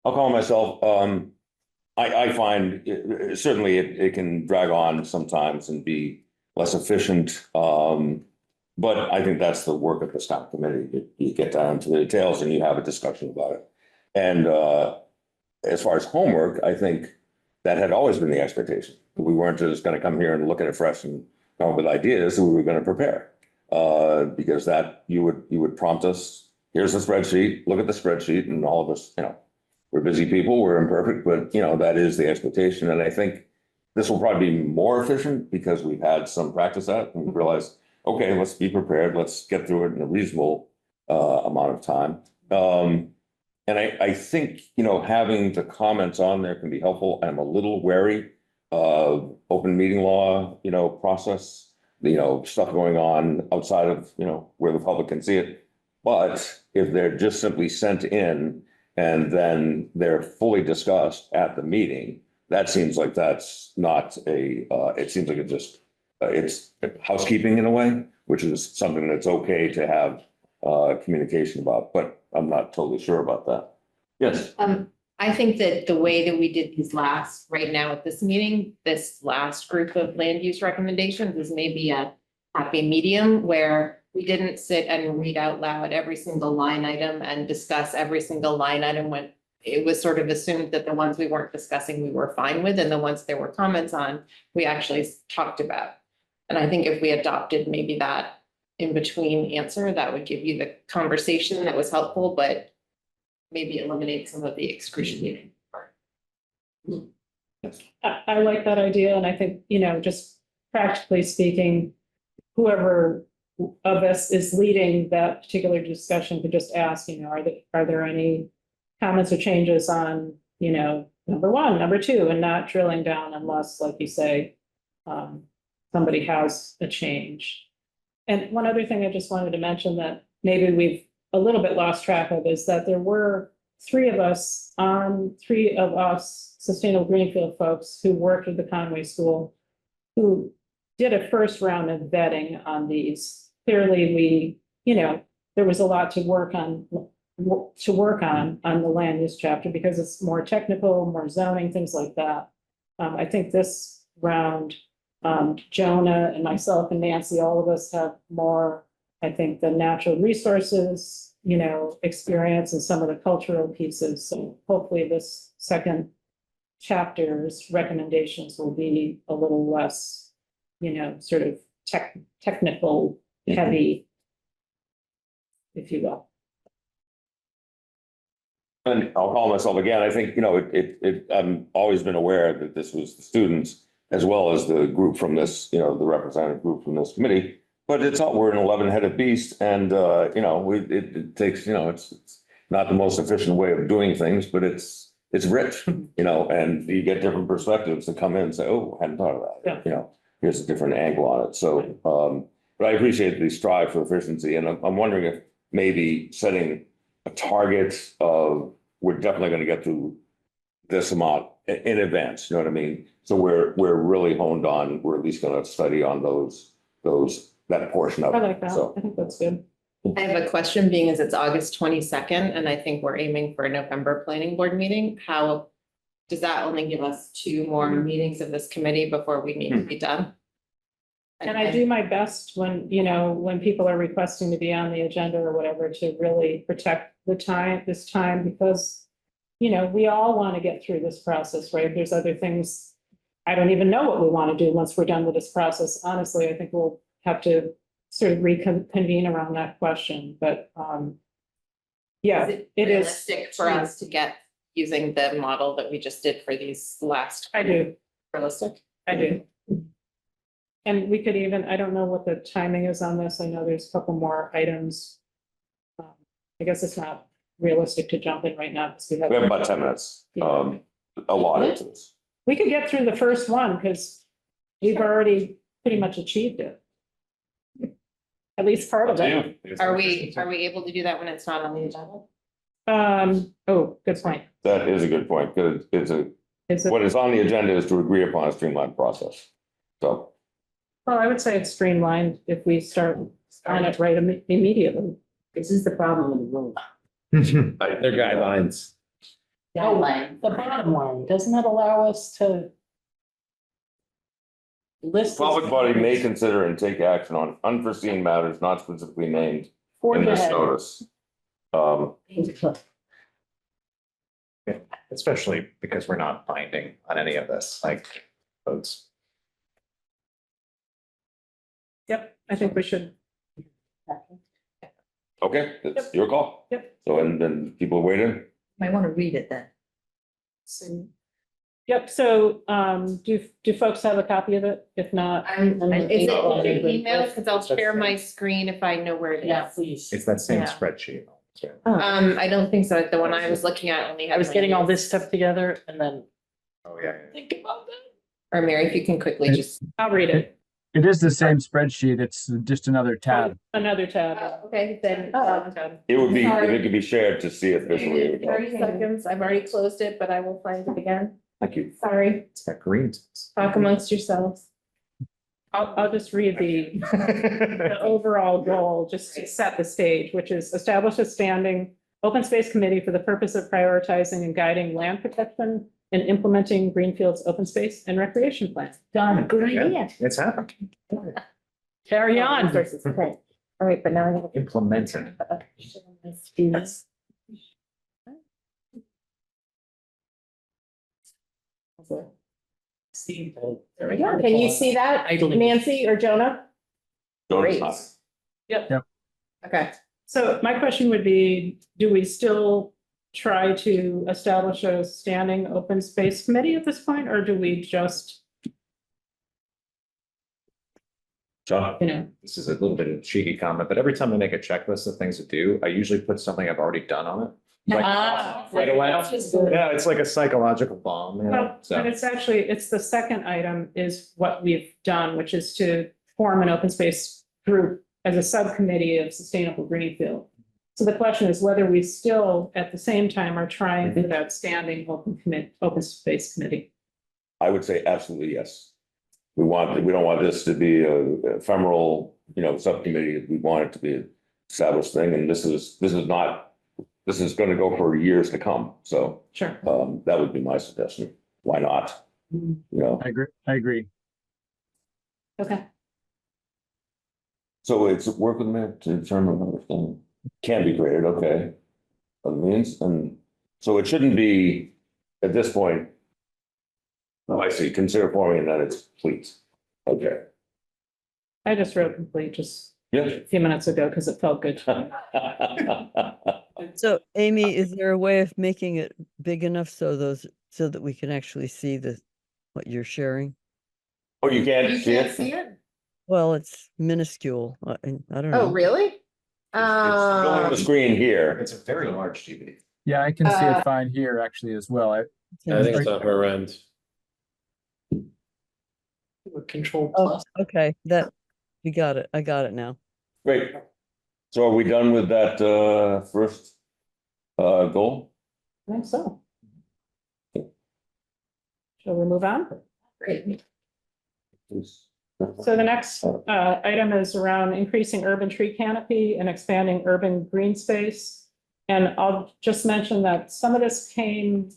I'll call myself, I find certainly it can drag on sometimes and be less efficient. But I think that's the work of the staff committee. You get down to the details and you have a discussion about it. And as far as homework, I think that had always been the expectation. We weren't just going to come here and look at it fresh and come up with ideas. We were going to prepare because that you would prompt us. Here's the spreadsheet. Look at the spreadsheet, and all of us, we're busy people. We're imperfect, but that is the expectation. And I think this will probably be more efficient because we've had some practice at it and we realized, okay, let's be prepared. Let's get through it in a reasonable amount of time. And I think, having the comments on there can be helpful. I'm a little wary of open meeting law, process, stuff going on outside of, where the public can see it. But if they're just simply sent in and then they're fully discussed at the meeting, that seems like that's not it seems like it's housekeeping in a way, which is something that's okay to have communication about, but I'm not totally sure about that. Yes. I think that the way that we did these right now at this meeting, this last group of land use recommendations is maybe a happy medium where we didn't sit and read out loud every single line item and discuss every single line item when it was sort of assumed that the ones we weren't discussing, we were fine with, and the ones there were comments on, we actually talked about. And I think if we adopted maybe that in between answer, that would give you the conversation that was helpful, but maybe eliminate some of the excruciating part. I like that idea. And I think, just practically speaking, whoever of us is leading that particular discussion could just ask, are there any comments or changes on, number 1, number 2, and not drilling down unless, like you say, somebody has a change. And one other thing I just wanted to mention that maybe we've a little bit lost track of is that there were 3 of us Sustainable Greenfield folks who worked at the Conway School who did a first round of vetting on these. Clearly, there was a lot to work on to work on the land use chapter because it's more technical, more zoning, things like that. I think this round, Jonah and myself and Nancy, all of us have more, I think, the natural resources, experience and some of the cultural pieces. So hopefully this second chapter's recommendations will be a little less, sort of technical heavy, if you will. And I'll call myself again, I think, I've always been aware that this was the students as well as the group from this, the representative group from this committee. But we're an 11-headed beast and, it takes, it's not the most efficient way of doing things, but it's rich, and you get different perspectives that come in and say, oh, I hadn't thought of that. Here's a different angle on it. So, but I appreciate the strive for efficiency. And I'm wondering if maybe setting a target of, we're definitely going to get to this amount in advance, you know what I mean? So we're really honed on, we're at least going to study on that portion of it. I like that. So I think that's good. I have a question, being as it's August 22nd, and I think we're aiming for a November planning board meeting. How does that only give us 2 more meetings of this committee before we need to be done? And I do my best when, when people are requesting to be on the agenda or whatever, to really protect this time, because, we all want to get through this process, right? There's other things. I don't even know what we want to do once we're done with this process. Honestly, I think we'll have to sort of reconvene around that question, but, yeah, Is it it is. realistic for us to get using the model that we just did for these last? I do. Realistic? I do. And we could even, I don't know what the timing is on this. I know there's a couple more items. I guess it's not realistic to jump in right now because we have about 10 minutes, a lot of this. We could get through the first one because we've already pretty much achieved it. At least part of it. Are we able to do that when it's not on the agenda? Oh, good point. That is a good point, because what is on the agenda is to agree upon a streamlined process. So. Well, I would say it's streamlined if we start on it right immediately. This is the problem with the rule. Their guidelines. Oh, the bottom line, doesn't that allow us to list? Public body may consider and take action on unforeseen matters not specifically named in this notice. Especially because we're not binding on any of this, like votes. Yep, I think we should. Okay, it's your call. Yep. So, and then people waiting. Might want to read it then. Yep, so, do folks have a copy of it? If not. Is it email? Because I'll share my screen if I know where it is. Yeah, please. It's that same Yeah. spreadsheet. I don't think so. The one I was looking at only had. I was getting all this stuff together and then Oh, yeah. think about that. Or Mary, if you can quickly just. I'll read it. It is the same spreadsheet. It's just another tab. Another tab. Okay, then. It would be, if Sorry. it could be shared to see it visually. it would help. 30 seconds. I've already closed it, but I will find it again. Thank you. Sorry. It's got green. Talk amongst yourselves. I'll just read the overall goal, just to set the stage, which is establish a standing open space committee for the purpose of prioritizing and guiding land protection and implementing Greenfield's open space and recreation plan. Done, good idea. It's happened. Carry on. Okay. All right, but now I have. Implemented. There we go. Can you see that, Idling. Nancy or Jonah? Don't Great. stop. Yep. Okay. So my question would be, do we still try to establish a standing open space committee at this point, or do we just, John? This is a little bit of a cheeky comment, but every time I make a checklist of things to do, I usually put something I've already done on it. Like, right away. Yeah, it's like a psychological bomb. Well, So and it's the second item is what we've done, which is to form an open space group as a subcommittee of Sustainable Greenfield. So the question is whether we still, at the same time, are trying for that standing open space committee. I would say absolutely yes. We don't want this to be a ephemeral, subcommittee. We want it to be an established thing, and this is not this is gonna go for years to come, so, Sure. that would be my suggestion. Why not? You know, I agree. Okay. so it's work with me to determine everything can be graded, okay. Other means, and so it shouldn't be, at this point. Oh, I see, consider forming and then it's complete. Okay. I just wrote complete just Yeah. a few minutes ago because it felt good. So Amy, is there a way of making it big enough so that we can actually see what you're sharing? Oh, you can't You see can't it? see it? Well, it's minuscule. I don't Oh, know. really? It's showing the screen here. It's a very large DVD. Yeah, I can see it fine here actually as well. I think it's on her end. Control Oh, plus. okay, we got it. I got it now. Great. So are we done with that first goal? I think so. Shall we move on? Great. So the next item is around increasing urban tree canopy and expanding urban green space. And I'll just mention that some of this came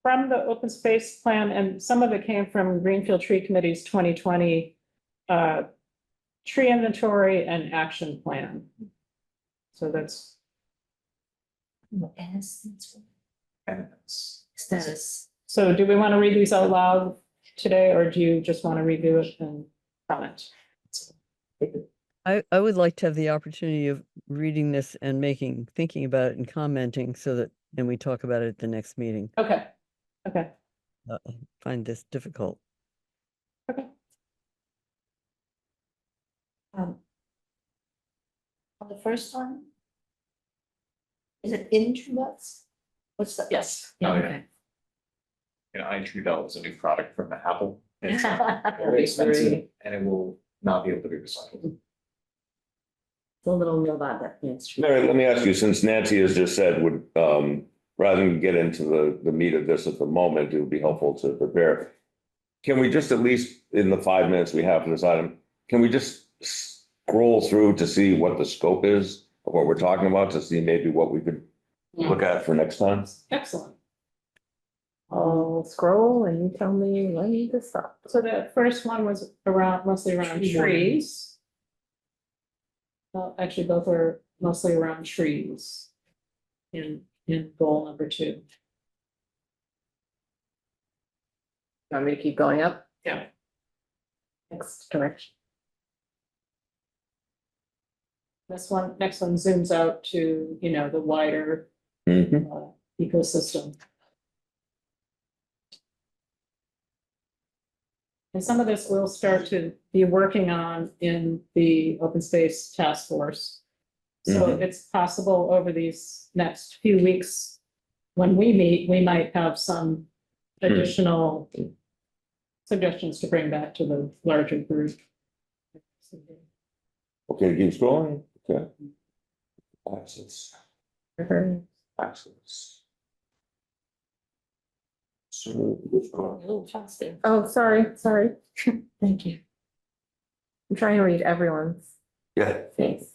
from the open space plan and some of it came from Greenfield Tree Committee's 2020 tree inventory and action plan. So that's Status. so do we want to read these out loud today, or do you just want to review it and comment? I would like to have the opportunity of reading this and thinking about it and commenting and we talk about it at the next meeting. Okay, okay. I find this difficult. Okay. On the first one? Is it in True Nuts? What's the? Yes. Oh, yeah. Okay. You know, iTrue is a new product from Apple. It's It's very expensive and it will not be able to be recycled. a little robot that needs. Mary, let me ask you, since Nancy has just said would, rather than get into the meat of this at the moment, it would be helpful to prepare. Can we just, at least in the 5 minutes we have for this item, can we just scroll through to see what the scope is of what we're talking about, to see maybe what we could look at for next time? Excellent. I'll scroll and you tell me when to stop. So the first one was mostly around trees. Well, actually, both are mostly around trees in goal number 2. Want me to keep going up? Yeah. Next direction. Next one zooms out to, the wider ecosystem. And some of this we'll start to be working on in the open space task force. So it's possible over these next few weeks, when we meet, we might have some additional suggestions to bring back to the larger group. Okay, keep scrolling, okay. Access. So, A little faster. Oh, sorry. Thank you. I'm trying to read everyone's yeah, face.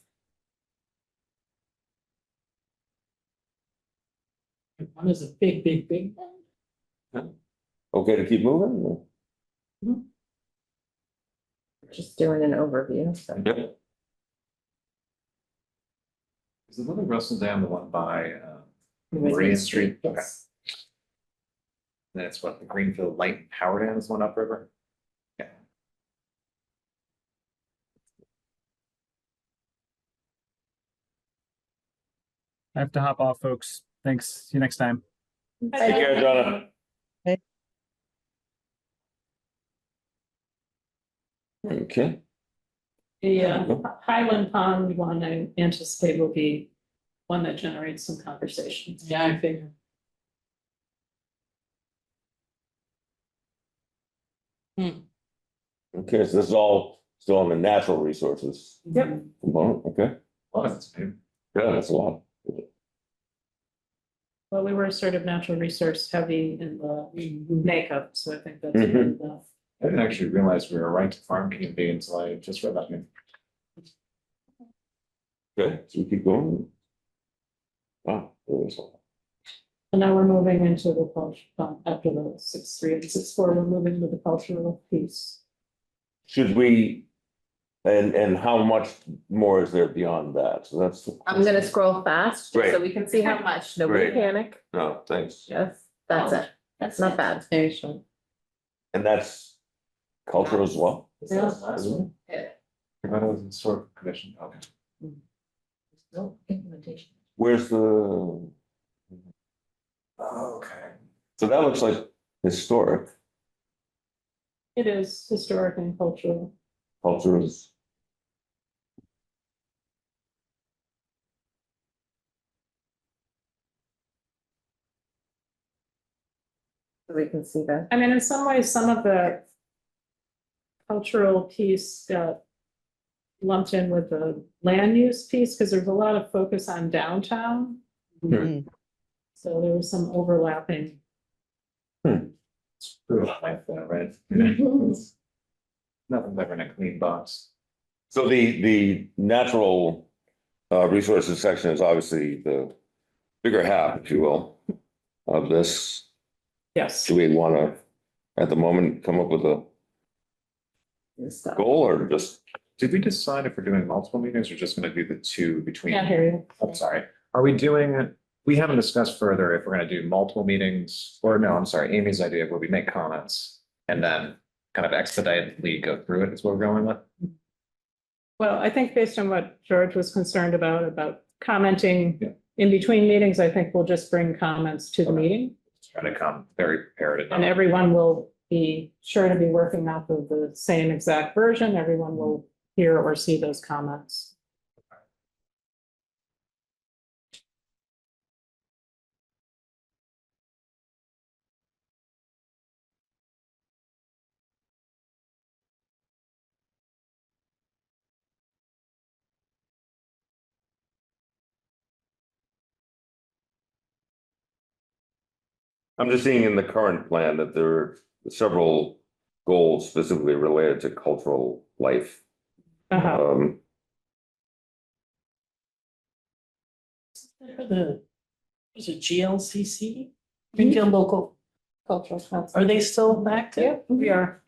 One is a big, big, big one. okay to keep moving? Just doing an overview. So. Yep. Is the one in Russell Dam the one by Meridian Street? Okay. And that's what the Greenfield Light and Power Dam is one upriver? Yeah. I have to hop off, folks. Thanks. See you next time. Take care, Donna. Okay. The Highland Pond one, I anticipate will be one that generates some conversation. Yeah, I figure. Okay, so this is all still on the natural resources Yep. component, okay? Well, that's new. Yeah, that's a lot. Well, we were sort of natural resource heavy in the makeup, so I think that's Mhm. good enough. I didn't actually realize we were a right to farm community until I just read that. Okay, so we keep going. Wow. And now we're moving into the culture, after the 6.3 and 6.4, we're moving to the cultural piece. Should we, and how much more is there beyond that? So that's. I'm gonna scroll fast, just so Great. we can see how much. Nobody Great. panic. No, thanks. Yes, that's it. That's Not bad. Very short. And that's culture as well? Yeah. Environmental and Historical Commission, okay. No implementation. Where's the, Okay. so that looks like historic, It is historic and cultural. culture is. So we can see that. I mean, in some ways, some of the cultural piece got lumped in with the land use piece, because there's a lot of focus on downtown. Mm. So there was some overlapping. It's brutal life though, right? Nothing's ever in a clean box. So the natural resources section is obviously the bigger half, if you will, of this. Yes. Do we want to, at the moment, come up with a goal or just? Did we decide if we're doing multiple meetings or just gonna do the two between? Can't hear you. I'm sorry. Are we doing, we haven't discussed further if we're gonna do multiple meetings, or no, I'm sorry, Amy's idea where we make comments and then kind of expeditedly go through it is what we're going with. Well, I think based on what George was concerned about commenting Yeah. in between meetings, I think we'll just bring comments to the meeting. Try to come very prepared. And everyone will be sure to be working off of the same exact version. Everyone will hear or see those comments. I'm just seeing in the current plan that there are several goals specifically related to cultural life. Uh-huh. Is it GLCC? Greenfield Local Cultural Council. Are they still active? Yep, we are.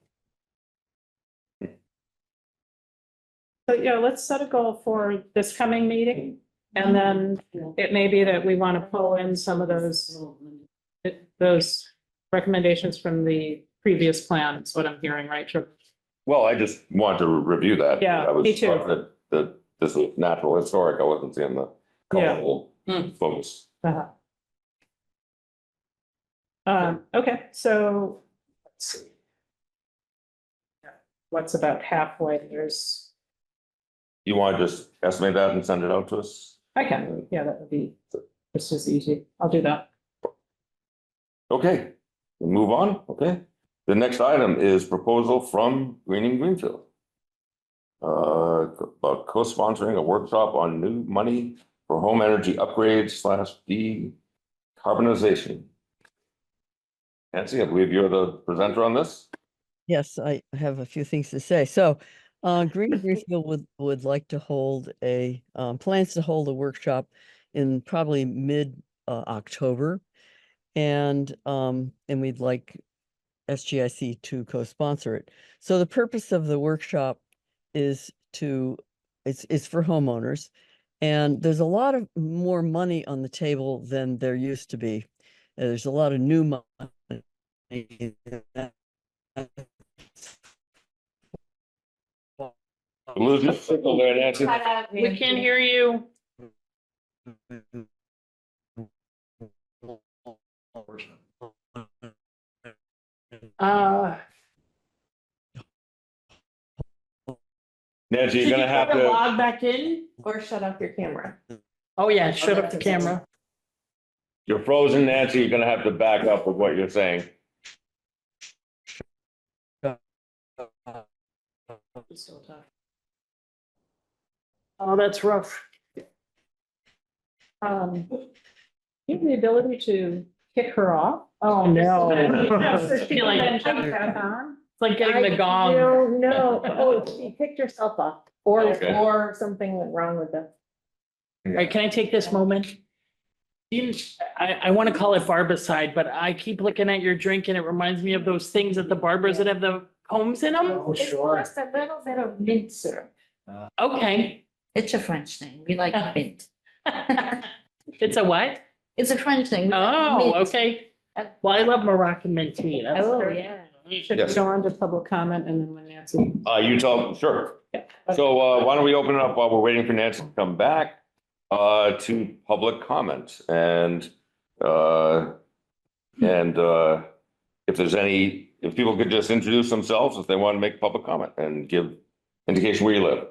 So yeah, let's set a goal for this coming meeting. And then it may be that we want to pull in some of those recommendations from the previous plan, is what I'm hearing, right? Sure. Well, I just want to review that. Yeah, I was me too. struck that this was natural historic. I wasn't seeing the Yeah. cultural focus. Uh-huh. Okay, so let's see. What's about halfway? There's, You want to just estimate that and send it out to us? I can, yeah, that would be just as easy. I'll do that. Okay, we'll move on, okay? The next item is proposal from Greenfield. About co-sponsoring a workshop on new money for home energy upgrades / decarbonization. Nancy, I believe you're the presenter on this. Yes, I have a few things to say. So Greenfield would like to hold plans to hold a workshop in probably mid October. And we'd like SGIC to co-sponsor it. So the purpose of the workshop is it's for homeowners. And there's a lot of more money on the table than there used to be. There's a lot of new money. Lose your signal there, Nancy. We can't hear you. Nancy, you're gonna have to, Log back in? Or shut off your camera. Oh, yeah, shut up the camera. you're frozen, Nancy, you're gonna have to back up with what you're saying. Oh, that's rough. You have the ability to kick her off. Oh, no. I feel like- It's It's like getting the gong. No, oh, she picked herself up, Okay. or something went wrong with the. All right, can I take this moment? I want to call it barbicide, but I keep looking at your drink and it reminds me of those things at the barbers that have the combs in them. Oh, sure. Just a little bit of mint syrup. Okay. It's a French thing. We like mint. It's a what? It's a French thing. We like Oh, mint. okay. Well, I love Moroccan mint tea. That's- Oh, yeah. Should we Yes. go on to public comment and then when Nancy? You tell, sure. Yeah. So why don't we open it up while we're waiting for Nancy to come back to public comment and if there's any, if people could just introduce themselves if they want to make public comment and give indication where you live.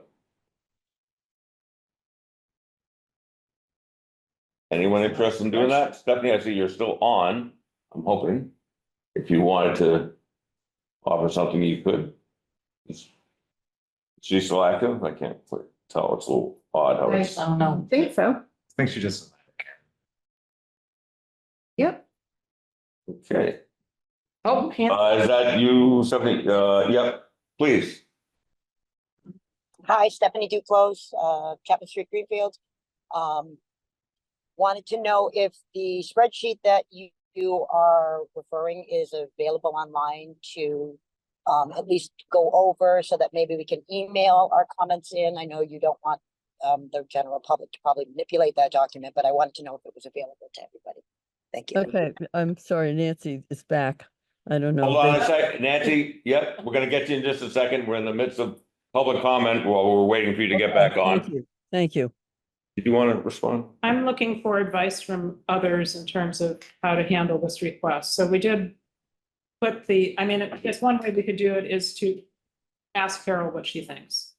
Anyone interested in doing that? Stephanie, I see you're still on. I'm hoping. If you wanted to offer something, you could. Is she still active? I can't quite tell. It's a little odd how it's. I don't know. Think so. I think she just. Yep. Okay. Oh, Is that you, Stephanie? Yep, please. Hi, Stephanie Duclos, Chapman Street, Greenfield. Wanted to know if the spreadsheet that you are referring is available online to at least go over so that maybe we can email our comments in. I know you don't want the general public to probably manipulate that document, but I wanted to know if it was available to everybody. Thank you. Okay, I'm sorry, Nancy is back. I don't know. Hold on a sec, Nancy. Yep, we're gonna get you in just a second. We're in the midst of public comment while we're waiting for you to get back on. Thank you. Thank you. Did you want to respond? I'm looking for advice from others in terms of how to handle this request. So we did put I mean, I guess one way we could do it is to ask Carol what she thinks.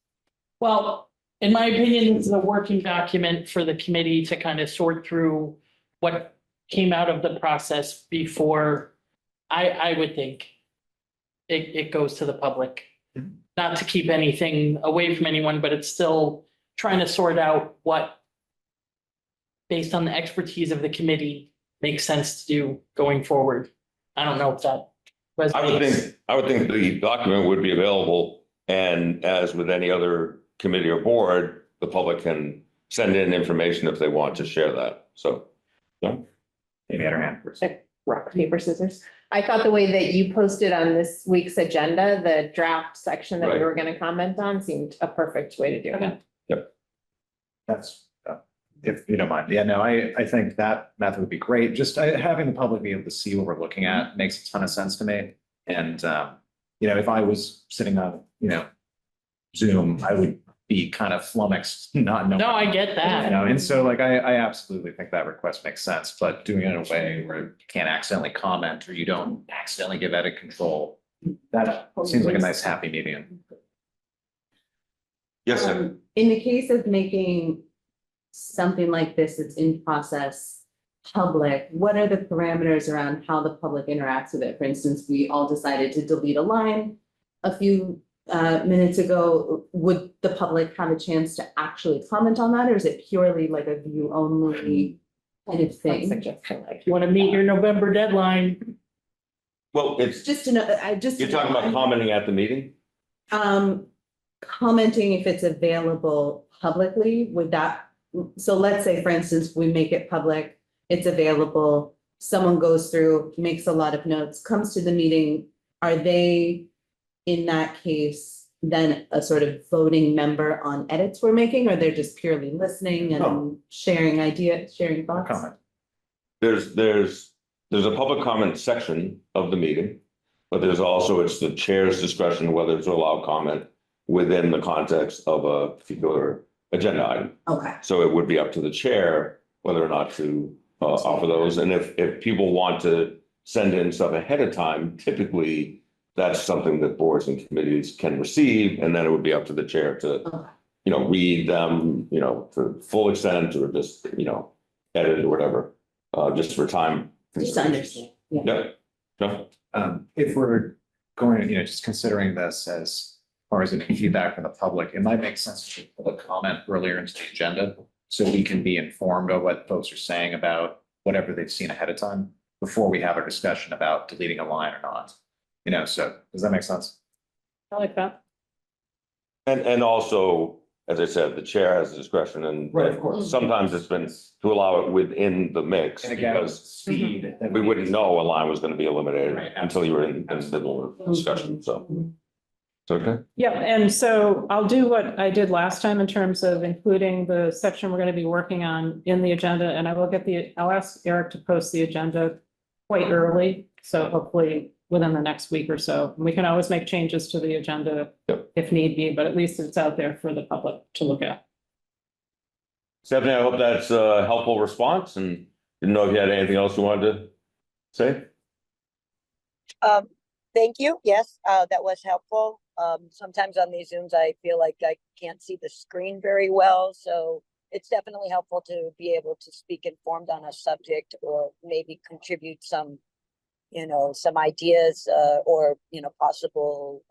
Well, in my opinion, this is a working document for the committee to kind of sort through what came out of the process before I would think it goes to the public. Not to keep anything away from anyone, but it's still trying to sort out what, based on the expertise of the committee, makes sense to do going forward. I don't know if that resonates. I would think the document would be available, and as with any other committee or board, the public can send in information if they want to share that. So, yeah. Amy had her hand first. Rock, paper, scissors. I thought the way that you posted on this week's agenda, the draft section that we Right. were gonna comment on seemed a perfect way to do it. That's, if you don't mind. Yeah, no, I think that method would be great. Just having the public be able to see what we're looking at makes a ton of sense to me. And, if I was sitting on, Zoom, I would be kind of flummoxed, not knowing. No, I get that. And so like, I absolutely think that request makes sense, but doing it in a way where you can't accidentally comment or you don't accidentally give edit control, that seems like a nice happy medium. Yes, sir. In the case of making something like this that's in process public, what are the parameters around how the public interacts with it? For instance, we all decided to delete a line a few minutes ago. Would the public have a chance to actually comment on that, or is it purely like a view only kind of thing? If you want to meet your November deadline, Well, it's, Just to know, you're talking about commenting at the meeting? Commenting if it's available publicly, would that, so let's say, for instance, we make it public, it's available, someone goes through, makes a lot of notes, comes to the meeting, are they in that case then a sort of voting member on edits we're making, or they're just purely listening and No. sharing ideas, sharing thoughts? Comment. There's a public comment section of the meeting, but there's also, it's the chair's discretion whether to allow comment within the context of a particular agenda item. Okay. So it would be up to the chair whether or not to offer those. And if people want to send in stuff ahead of time, typically that's something that boards and committees can receive, and then it would be up to the chair to, read them, to full extent or just, edit or whatever, just for time. Just to understand. Yeah. If we're going, just considering this as far as any feedback from the public, it might make sense to put a comment earlier into the agenda so we can be informed of what folks are saying about whatever they've seen ahead of time before we have a discussion about deleting a line or not. So does that make sense? I like that. And also, as I said, the chair has discretion and. Right, of course. Sometimes it's been to allow it within the mix And again, because speed. we wouldn't know a line was gonna be eliminated Right, until you were in the middle of discussion, so. It's okay. Yeah, and so I'll do what I did last time in terms of including the section we're going to be working on in the agenda, and I'll ask Eric to post the agenda quite early, so hopefully within the next week or so. We can always make changes to the agenda if need be, but at least it's out there for the public to look at. Stephanie, I hope that's a helpful response and didn't know if you had anything else you wanted to say? Thank you. Yes, that was helpful. Sometimes on these Zooms, I feel like I can't see the screen very well, so it's definitely helpful to be able to speak informed on a subject or maybe contribute some, some ideas, or, possible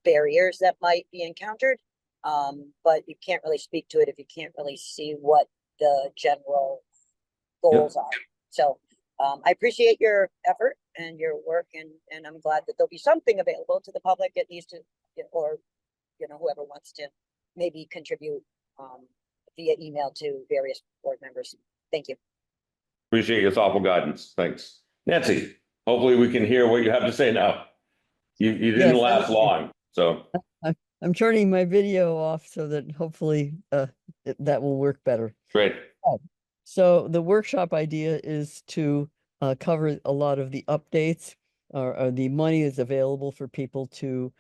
barriers that might be encountered. But you can't really speak to it if you can't really see what the general goals are. So, I appreciate your effort and your work, and I'm glad that there'll be something available to the public, at least, or, whoever wants to maybe contribute, via email to various board members. Thank you. Appreciate your thoughtful guidance. Thanks. Nancy, hopefully we can hear what you have to say now. You didn't Yes, last long, so. I'm turning my video off so that hopefully that will work better. Great. So the workshop idea is to cover a lot of the updates, or the money is available for people to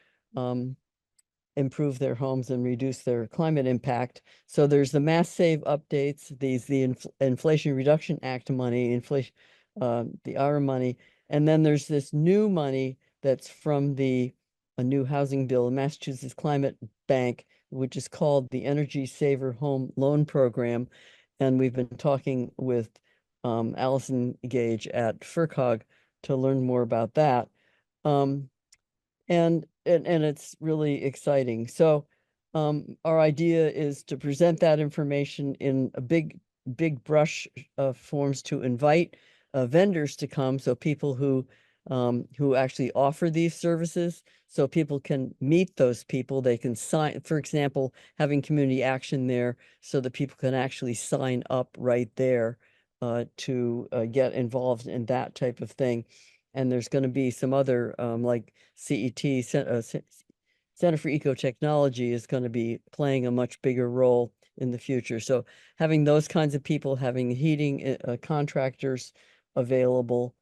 improve their homes and reduce their climate impact. So there's the Mass Save updates, the Inflation Reduction Act money, the ARA money, and then there's this new money that's from a new housing bill, the Massachusetts Climate Bank, which is called the Energy Saver Home Loan Program. And we've been talking with Allison Gage at FERCog to learn more about that. And it's really exciting. So our idea is to present that information in a big brush of forms to invite vendors to come. So people who actually offer these services, so people can meet those people. They can sign, for example, having community action there so that people can actually sign up right there to get involved in that type of thing. And there's going to be some other like CET, Center for Ecotechnology, is going to be playing a much bigger role in the future. So having those kinds of people, having heating contractors available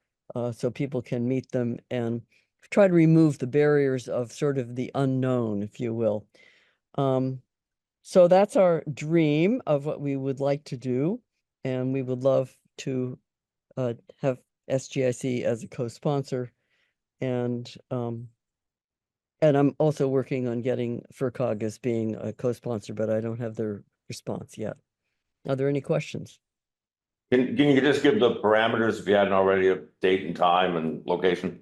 so people can meet them and try to remove the barriers of sort of the unknown, if you will. So that's our dream of what we would like to do. And we would love to have SGIC as a co-sponsor. And I'm also working on getting FERCog as being a co-sponsor, but I don't have their response yet. Are there any questions? Can you just give the parameters if you hadn't already, of date and time and location?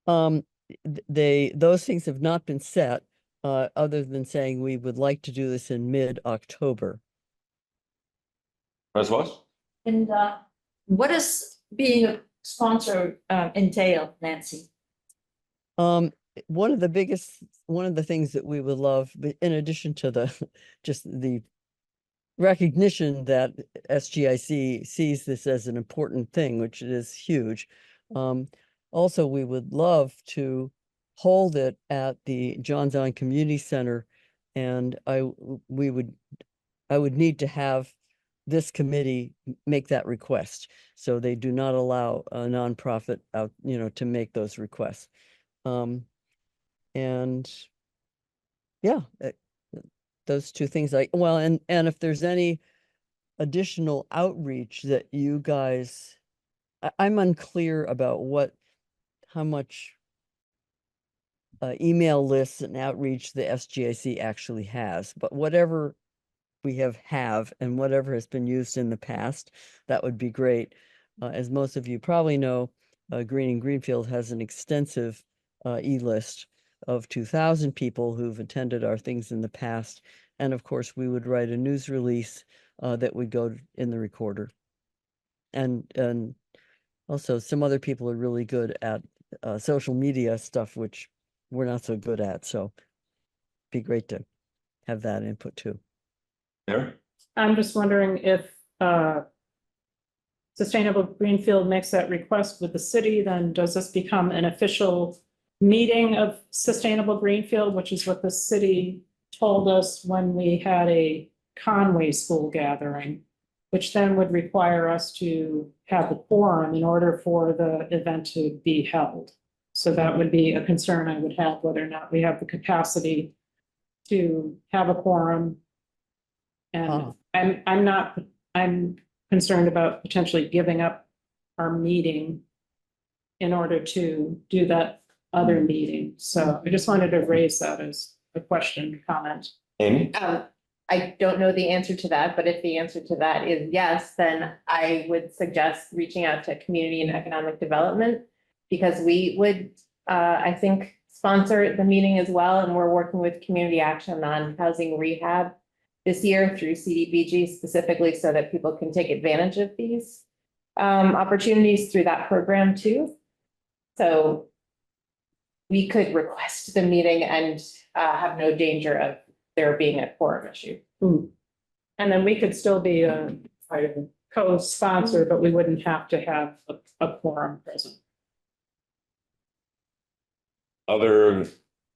Those things have not been set, other than saying we would like to do this in mid-October. Ms. Voss? And what does being a sponsor entail, Nancy? One of the things that we would love, but in addition to just the recognition that SGIC sees this as an important thing, which it is huge. Also, we would love to hold it at the John Zahn Community Center, and I would need to have this committee make that request. So they do not allow a nonprofit out, to make those requests. And yeah, those two things and if there's any additional outreach that you guys, I'm unclear about how much email lists and outreach the SGIC actually has, but whatever we have and whatever has been used in the past, that would be great. As most of you probably know, Greenfield has an extensive e-list of 2,000 people who've attended our things in the past. And of course, we would write a news release that would go in the recorder. And also some other people are really good at social media stuff, which we're not so good at. So it'd be great to have that input too. There? I'm just wondering if Sustainable Greenfield makes that request with the city, then does this become an official meeting of Sustainable Greenfield, which is what the city told us when we had a Conway school gathering, which then would require us to have a quorum in order for the event to be held. So that would be a concern I would have, whether or not we have the capacity to have a quorum. And I'm concerned about potentially giving up our meeting in order to do that other meeting. So I just wanted to raise that as a question, comment. Amy? I don't know the answer to that, but if the answer to that is yes, then I would suggest reaching out to Community and Economic Development, because we would, I think, sponsor the meeting as well, and we're working with Community Action on housing rehab this year through CDBG specifically, so that people can take advantage of these opportunities through that program too. So we could request the meeting and have no danger of there being a quorum issue. And then we could still be a co-sponsor, but we wouldn't have to have a quorum present. Other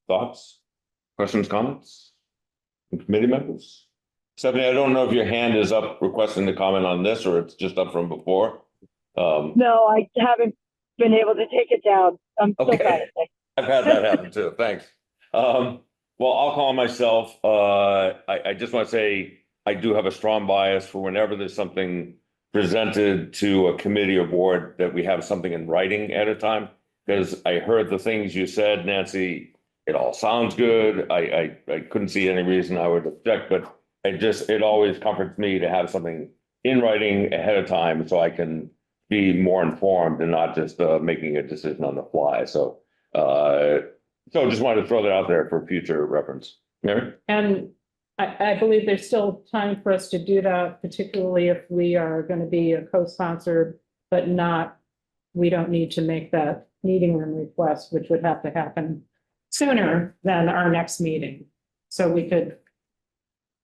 thoughts, questions, comments? From committee members? Stephanie, I don't know if your hand is up requesting to comment on this or it's just up from before. No, I haven't been able to take it down. I'm so Okay. sorry. I've had that happen too. Thanks. Well, I'll call myself. I just want to say I do have a strong bias for whenever there's something presented to a committee or board that we have something in writing at a time. Because I heard the things you said, Nancy, it all sounds good. I couldn't see any reason I would object, but it always comforts me to have something in writing ahead of time so I can be more informed and not just making a decision on the fly. So just wanted to throw that out there for future reference. Mary? And I believe there's still time for us to do that, particularly if we are going to be a co-sponsor, but we don't need to make that meeting room request, which would have to happen sooner than our next meeting. So we could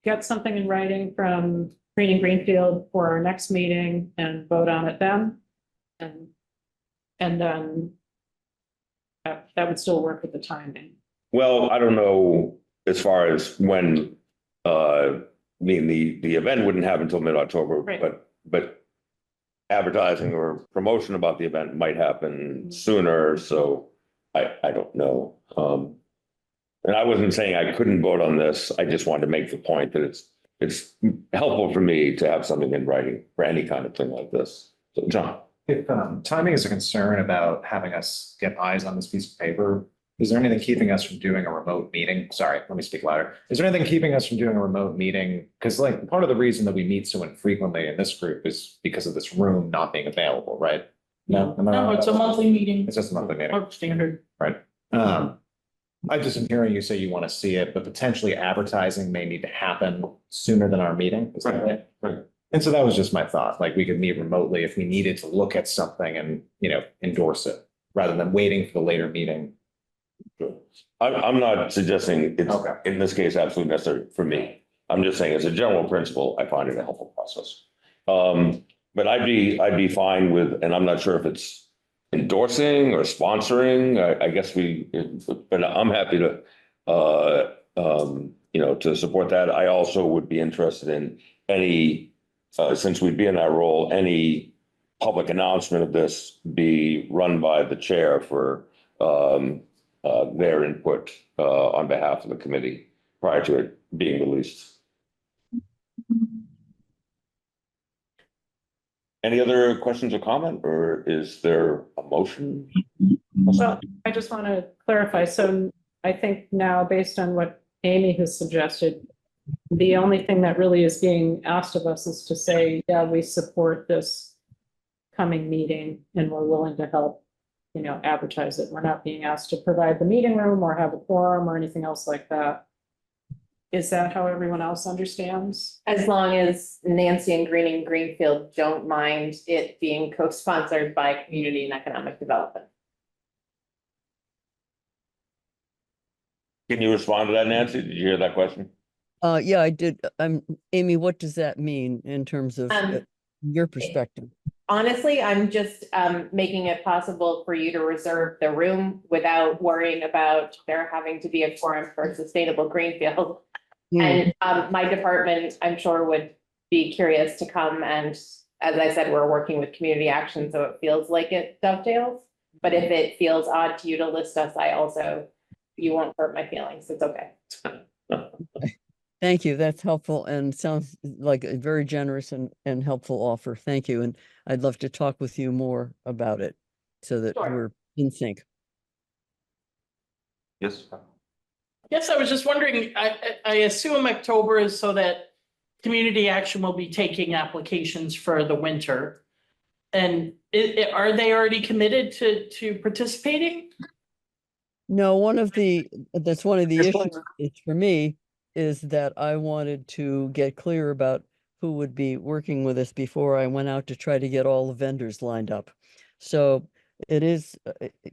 get something in writing from Greenfield for our next meeting and vote on it then. And then that would still work with the timing. Well, I don't know as far as when, the event wouldn't happen until mid-October, Right. but advertising or promotion about the event might happen sooner, so I don't know. And I wasn't saying I couldn't vote on this. I just wanted to make the point that it's helpful for me to have something in writing for any kind of thing like this. So, John. If timing is a concern about having us get eyes on this piece of paper, is there anything keeping us from doing a remote meeting? Sorry, let me speak louder. Is there anything keeping us from doing a remote meeting? Because like part of the reason that we meet so infrequently in this group is because of this room not being available, right? No, No, it's a monthly meeting. It's just a monthly meeting. Or standard. Right. I just am hearing you say you want to see it, but potentially advertising may need to happen sooner than our meeting. Is that right? Right. And so that was just my thought, like we could meet remotely if we needed to look at something and, endorse it rather than waiting for the later meeting. I'm not suggesting it's, Okay. in this case, absolutely necessary for me. I'm just saying as a general principle, I find it a helpful process. But I'd be fine with, and I'm not sure if it's endorsing or sponsoring, I guess but I'm happy to, to support that. I also would be interested in any, since we'd be in that role, any public announcement of this be run by the chair for their input on behalf of the committee prior to it being released. Any other questions or comment, or is there a motion? Well, I just want to clarify. So I think now, based on what Amy has suggested, the only thing that really is being asked of us is to say, yeah, we support this coming meeting and we're willing to help, advertise it. We're not being asked to provide the meeting room or have a quorum or anything else like that. Is that how everyone else understands? As long as Nancy and Greenfield don't mind it being co-sponsored by Community and Economic Development. Can you respond to that, Nancy? Did you hear that question? Yeah, I did. Amy, what does that mean in terms of your perspective? Honestly, I'm just making it possible for you to reserve the room without worrying about there having to be a forum for sustainable Greenfield. And my department, I'm sure, would be curious to come, and as I said, we're working with community action, so it feels like it dovetails. But if it feels odd to you to list us, you won't hurt my feelings. It's okay. Thank you. That's helpful and sounds like a very generous and helpful offer. Thank you. And I'd love to talk with you more about it so that Sure. we're in sync. Yes. Yes, I was just wondering, I assume October is so that community action will be taking applications for the winter. And are they already committed to participating? No, that's one of the issues for me is that I wanted to get clear about who would be working with us before I went out to try to get all the vendors lined up. So it is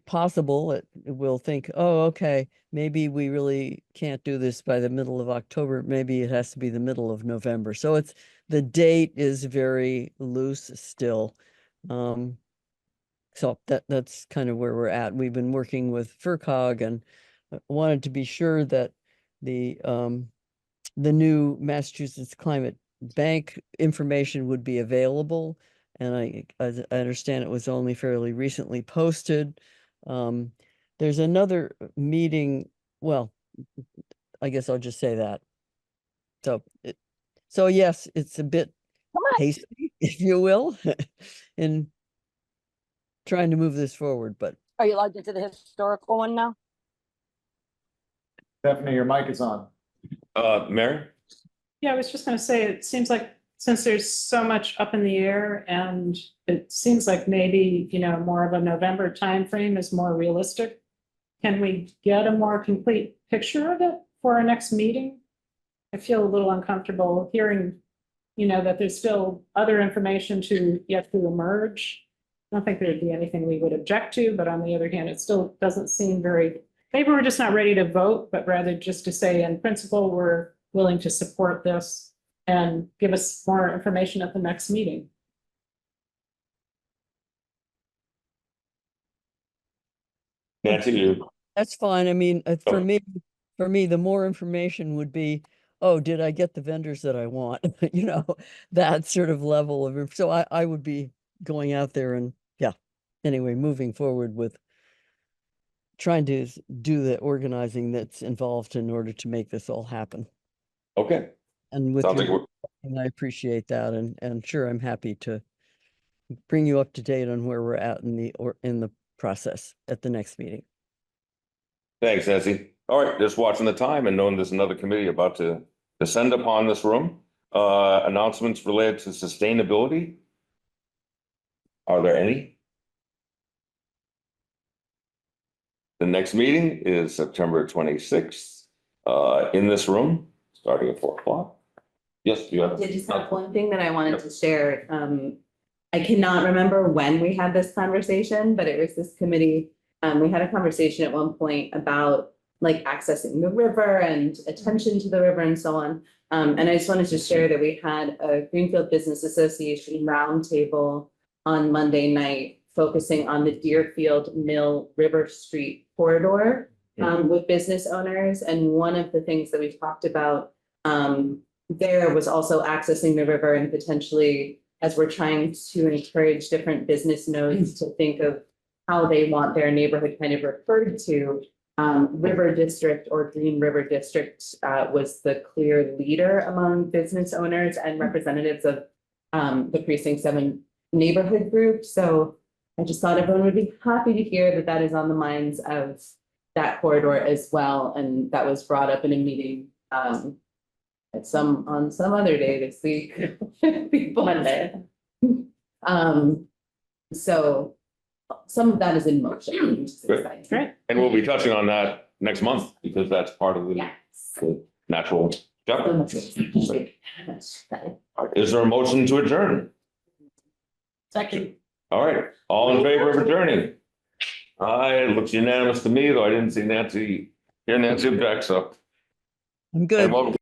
possible that we'll think, oh, okay, maybe we really can't do this by the middle of October. Maybe it has to be the middle of November. So the date is very loose still. So that's kind of where we're at. We've been working with FERCog and wanted to be sure that the new Massachusetts Climate Bank information would be available. And as I understand it was only fairly recently posted. There's another meeting. Well, I guess I'll just say that. So yes, it's a bit hasty, if you will, in trying to move this forward, but. Are you logged into the historical one now? Stephanie, your mic is on. Mary? Yeah, I was just gonna say, it seems like since there's so much up in the air and it seems like maybe, more of a November timeframe is more realistic. Can we get a more complete picture of it for our next meeting? I feel a little uncomfortable hearing, that there's still other information yet to emerge. I don't think there'd be anything we would object to, but on the other hand, it still doesn't seem maybe we're just not ready to vote, but rather just to say in principle, we're willing to support this and give us more information at the next meeting. Nancy, you. That's fine. I mean, for me, the more information would be, oh, did I get the vendors that I want? That sort of level of, so I would be going out there and anyway, moving forward with trying to do the organizing that's involved in order to make this all happen. Okay. And with Sounds your, and I appreciate that. And sure, I'm happy to bring you up to date on where we're at in the process at the next meeting. Thanks, Nancy. All right, just watching the time and knowing there's another committee about to descend upon this room. Announcements related to sustainability. Are there any? The next meeting is September 26th, in this room, starting at 4 o'clock. Yes, you have. I just have one thing that I wanted to share. I cannot remember when we had this conversation, but it was this committee. We had a conversation at one point about like accessing the river and attention to the river and so on. And I just wanted to share that we had a Greenfield Business Association roundtable on Monday night focusing on the Deerfield Mill River Street corridor with business owners. And one of the things that we talked about there was also accessing the river and potentially, as we're trying to encourage different business nodes to think of how they want their neighborhood kind of referred to, River District or Green River District was the clear leader among business owners and representatives of the Precinct 7 neighborhood group. So I just thought everyone would be happy to hear that that is on the minds of that corridor as well. And that was brought up in a meeting on some other day this week. Monday. So some of that is in motion. Which is exciting. Great. And we'll be touching on that next month because that's part of the natural. Is there a motion to adjourn? Second. All right, all in favor of adjourning? Aye, it looks unanimous to me, though I didn't see Nancy object, so. I'm good.